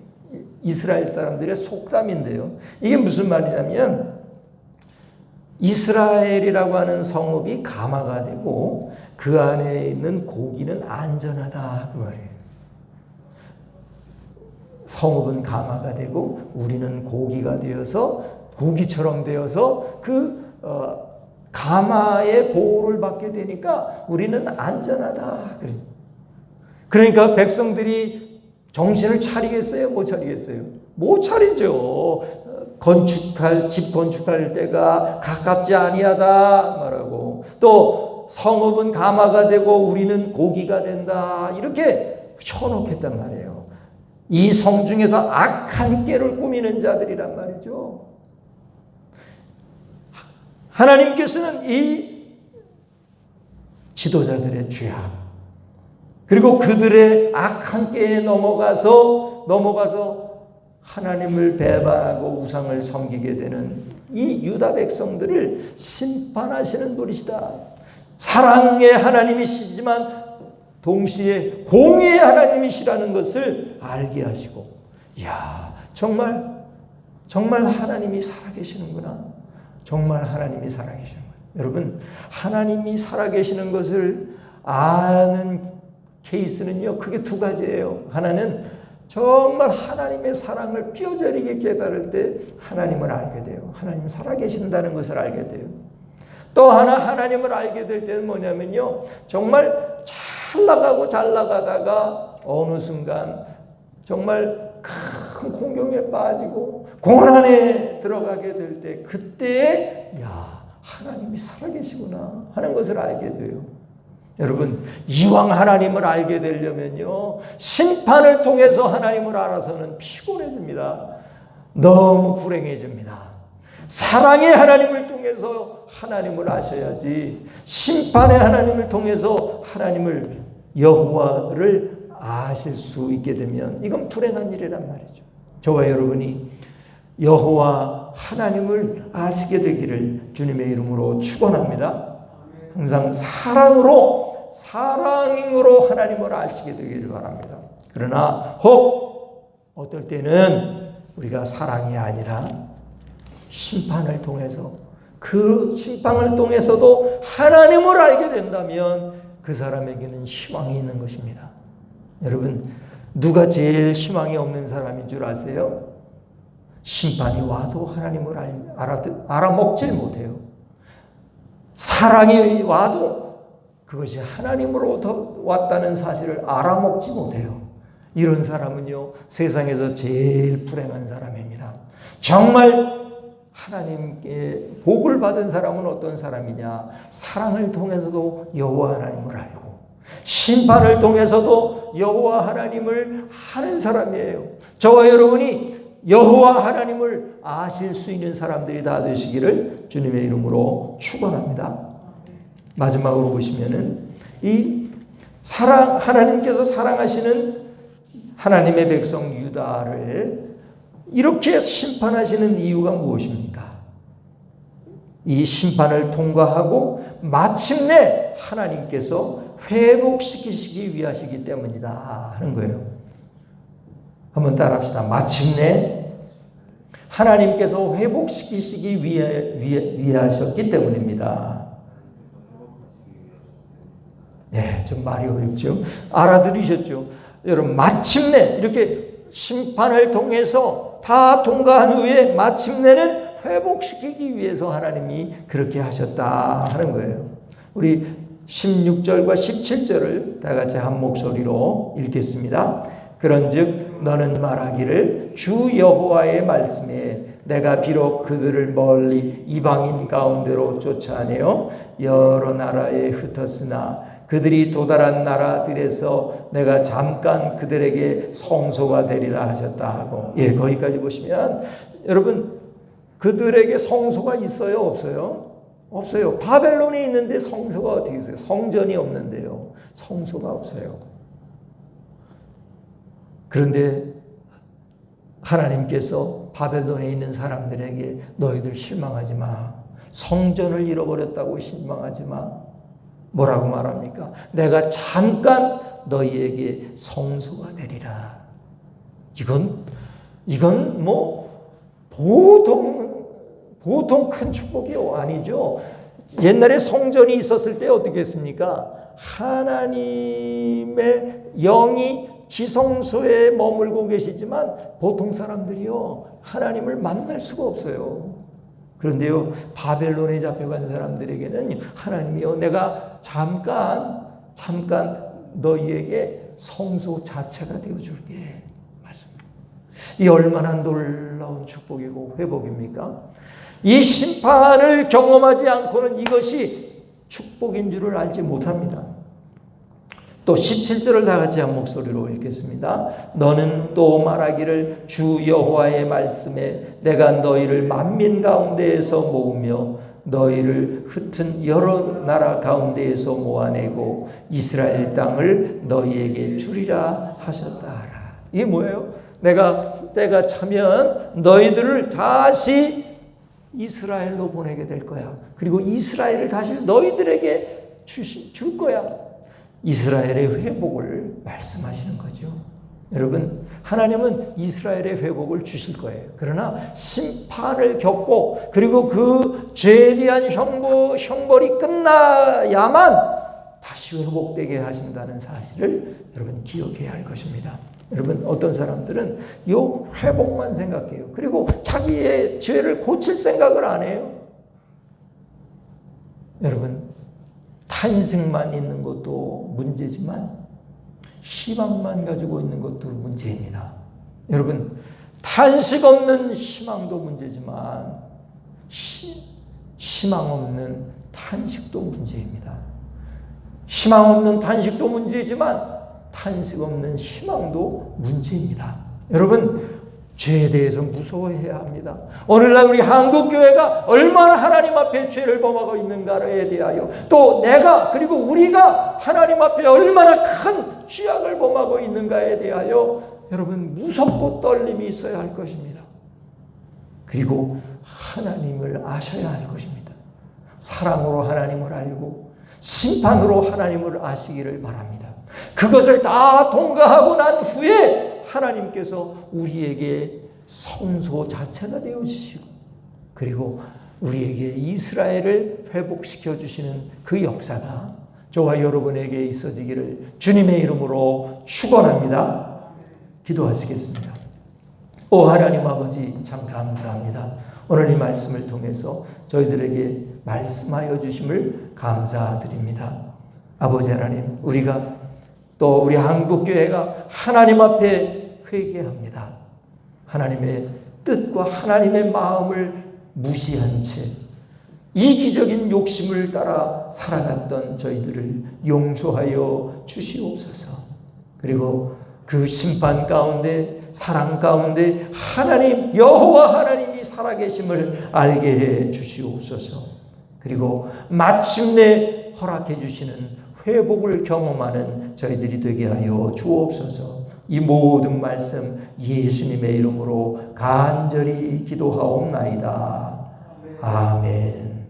이스라엘 사람들의 속담인데요, 이게 무슨 말이냐면 이스라엘이라고 하는 성읍이 가마가 되고 그 안에 있는 고기는 안전하다, 그 말이에요. 성읍은 가마가 되고 우리는 고기가 되어서, 고기처럼 되어서 가마의 보호를 받게 되니까 우리는 안전하다. 그러니까 백성들이 정신을 차리겠어요? 못 차리겠어요? 못 차리죠. 집 건축할 때가 가깝지 아니하다 말하고, 또 성읍은 가마가 되고 우리는 고기가 된다, 이렇게 현혹했단 말이에요. 이 성 중에서 악한 꾀를 꾸미는 자들이란 말이죠. 하나님께서는 이 지도자들의 죄악, 그리고 그들의 악한 꾀에 넘어가서 하나님을 배반하고 우상을 섬기게 되는 이 유다 백성들을 심판하시는 분이시다. 사랑의 하나님이시지만 동시에 공의의 하나님이시라는 것을 알게 하시고, 이야, 정말 하나님이 살아계시는구나. 정말 하나님이 살아계시는구나. 여러분, 하나님이 살아계시는 것을 아는 케이스는요, 크게 두 가지예요. 하나는 정말 하나님의 사랑을 뼈저리게 깨달을 때 하나님을 알게 돼요. 하나님 살아계신다는 것을 알게 돼요. 또 하나, 하나님을 알게 될 때는 뭐냐면요, 정말 잘 나가다가 어느 순간 정말 큰 공경에 빠지고 공허 안에 들어가게 될 때, 그때에 야, 하나님이 살아계시구나 하는 것을 알게 돼요. 여러분, 이왕 하나님을 알게 되려면요, 심판을 통해서 하나님을 알아서는 피곤해집니다. 너무 불행해집니다. 사랑의 하나님을 통해서 하나님을 아셔야지, 심판의 하나님을 통해서 하나님을, 여호와를 아실 수 있게 되면 이건 불행한 일이란 말이죠. 저와 여러분이 여호와 하나님을 아시게 되기를 주님의 이름으로 축원합니다. 항상 사랑으로 하나님을 아시게 되기를 바랍니다. 그러나 혹 어떨 때는 우리가 사랑이 아니라 심판을 통해서, 그 심판을 통해서도 하나님을 알게 된다면 그 사람에게는 희망이 있는 것입니다. 여러분, 누가 제일 희망이 없는 사람인 줄 아세요? 심판이 와도 하나님을 알아먹질 못해요. 사랑이 와도 그것이 하나님으로부터 왔다는 사실을 알아먹지 못해요. 이런 사람은요, 세상에서 제일 불행한 사람입니다. 정말 하나님께 복을 받은 사람은 어떤 사람이냐? 사랑을 통해서도 여호와 하나님을 알고, 심판을 통해서도 여호와 하나님을 아는 사람이에요. 저와 여러분이 여호와 하나님을 아실 수 있는 사람들이 다 되시기를 주님의 이름으로 축원합니다. 마지막으로 보시면은 이 하나님께서 사랑하시는 하나님의 백성 유다를 이렇게 심판하시는 이유가 무엇입니까? 이 심판을 통과하고 마침내 하나님께서 회복시키시기 위하시기 때문이다 하는 거예요. 한번 따라합시다. 마침내 하나님께서 회복시키시기 위하셨기 때문입니다. 네, 좀 말이 어렵죠? 알아들으셨죠? 여러분, 마침내 이렇게 심판을 통해서 다 통과한 후에 마침내는 회복시키기 위해서 하나님이 그렇게 하셨다 하는 거예요. 우리 16절과 17절을 다 같이 한 목소리로 읽겠습니다. 그런즉 너는 말하기를 주 여호와의 말씀에 내가 비록 그들을 멀리 이방인 가운데로 쫓아내어 여러 나라에 흩었으나 그들이 도달한 나라들에서 내가 잠깐 그들에게 성소가 되리라 하셨다 하고, 거기까지 보시면 여러분, 그들에게 성소가 있어요, 없어요? 없어요. 바벨론에 있는데 성소가 어떻게 있어요? 성전이 없는데요, 성소가 없어요. 그런데 하나님께서 바벨론에 있는 사람들에게 너희들 실망하지 마, 성전을 잃어버렸다고 실망하지 마, 뭐라고 말합니까? 내가 잠깐 너희에게 성소가 되리라. 이건 뭐 보통 큰 축복이 아니죠. 옛날에 성전이 있었을 때 어떻게 했습니까? 하나님의 영이 지성소에 머물고 계시지만 보통 사람들이요, 하나님을 만날 수가 없어요. 그런데요, 바벨론에 잡혀간 사람들에게는 하나님이요, 내가 잠깐 너희에게 성소 자체가 되어줄게 말씀. 이 얼마나 놀라운 축복이고 회복입니까? 이 심판을 경험하지 않고는 이것이 축복인 줄을 알지 못합니다. 또 17절을 다 같이 한 목소리로 읽겠습니다. 너는 또 말하기를 주 여호와의 말씀에 내가 너희를 만민 가운데에서 모으며 너희를 흩은 여러 나라 가운데에서 모아내고 이스라엘 땅을 너희에게 주리라 하셨다 하라. 이게 뭐예요? 내가 때가 차면 너희들을 다시 이스라엘로 보내게 될 거야. 그리고 이스라엘을 다시 너희들에게 줄 거야. 이스라엘의 회복을 말씀하시는 거죠. 여러분, 하나님은 이스라엘의 회복을 주실 거예요. 그러나 심판을 겪고 그리고 그 죄에 대한 형벌이 끝나야만 다시 회복되게 하신다는 사실을 여러분 기억해야 할 것입니다. 여러분, 어떤 사람들은 이 회복만 생각해요. 그리고 자기의 죄를 고칠 생각을 안 해요. 여러분, 탄식만 있는 것도 문제지만 희망만 가지고 있는 것도 문제입니다. 여러분, 탄식 없는 희망도 문제지만 희망 없는 탄식도 문제입니다. 희망 없는 탄식도 문제지만 탄식 없는 희망도 문제입니다. 여러분, 죄에 대해서 무서워해야 합니다. 오늘날 우리 한국교회가 얼마나 하나님 앞에 죄를 범하고 있는가에 대하여, 또 내가 그리고 우리가 하나님 앞에 얼마나 큰 죄악을 범하고 있는가에 대하여 여러분 무섭고 떨림이 있어야 할 것입니다. 그리고 하나님을 아셔야 할 것입니다. 사랑으로 하나님을 알고 심판으로 하나님을 아시기를 바랍니다. 그것을 다 통과하고 난 후에 하나님께서 우리에게 성소 자체가 되어주시고 그리고 우리에게 이스라엘을 회복시켜 주시는 그 역사가 저와 여러분에게 있어지기를 주님의 이름으로 축원합니다. 기도하시겠습니다. 오 하나님 아버지, 참 감사합니다. 오늘 이 말씀을 통해서 저희들에게 말씀하여 주심을 감사드립니다. 아버지 하나님, 우리가 또 우리 한국교회가 하나님 앞에 회개합니다. 하나님의 뜻과 하나님의 마음을 무시한 채 이기적인 욕심을 따라 살아갔던 저희들을 용서하여 주시옵소서. 그리고 그 심판 가운데 사랑 가운데 하나님 여호와 하나님이 살아계심을 알게 해 주시옵소서. 그리고 마침내 허락해 주시는 회복을 경험하는 저희들이 되게 하여 주옵소서. 이 모든 말씀 예수님의 이름으로 간절히 기도하옵나이다. 아멘.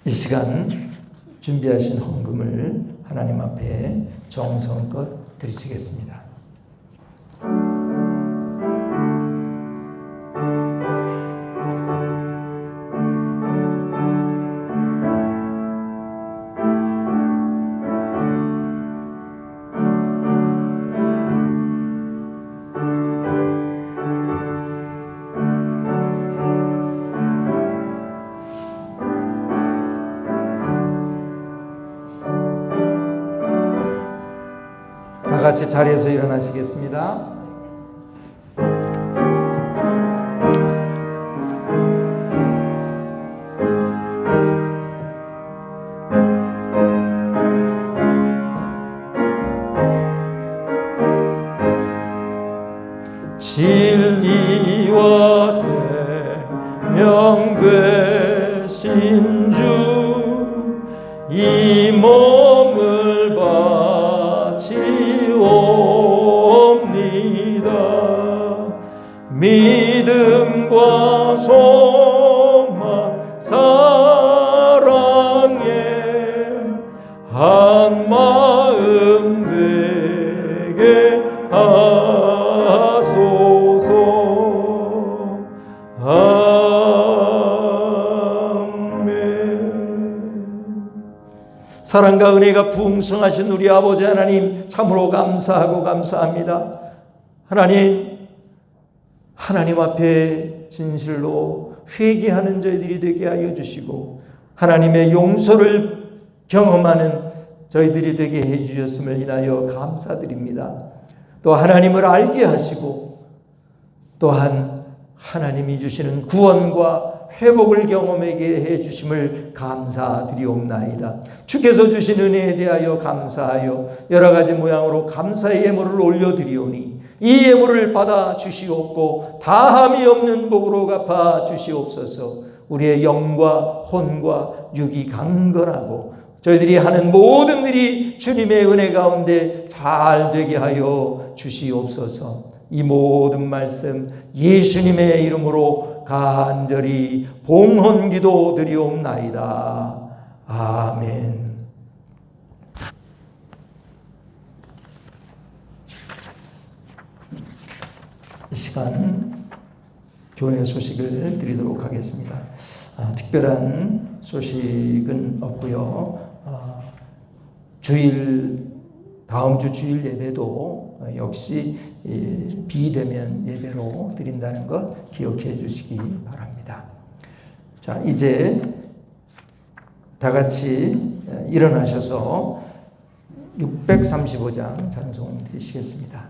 이 시간 준비하신 헌금을 하나님 앞에 정성껏 드리시겠습니다. 다 같이 자리에서 일어나시겠습니다. 진리와 생명 되신 주 이 몸을 바치옵니다. 믿음과 소망 사랑에 한 마음 되게 하소서. 사랑과 은혜가 풍성하신 우리 아버지 하나님, 참으로 감사하고 감사합니다. 하나님 앞에 진실로 회개하는 저희들이 되게 하여 주시고 하나님의 용서를 경험하는 저희들이 되게 해주셨음을 인하여 감사드립니다. 또 하나님을 알게 하시고 또한 하나님이 주시는 구원과 회복을 경험하게 해주심을 감사드리옵나이다. 주께서 주신 은혜에 대하여 감사하여 여러 가지 모양으로 감사의 예물을 올려드리오니 이 예물을 받아 주시옵고 다함이 없는 복으로 갚아 주시옵소서. 우리의 영과 혼과 육이 강건하고 저희들이 하는 모든 일이 주님의 은혜 가운데 잘 되게 하여 주시옵소서. 이 모든 말씀 예수님의 이름으로 간절히 봉헌기도 드리옵나이다. 아멘. 이 시간 교회 소식을 드리도록 하겠습니다. 특별한 소식은 없고요. 다음 주 주일 예배도 역시 비대면 예배로 드린다는 것 기억해 주시기 바랍니다. 자, 이제 다 같이 일어나셔서 635장 찬송 드리시겠습니다.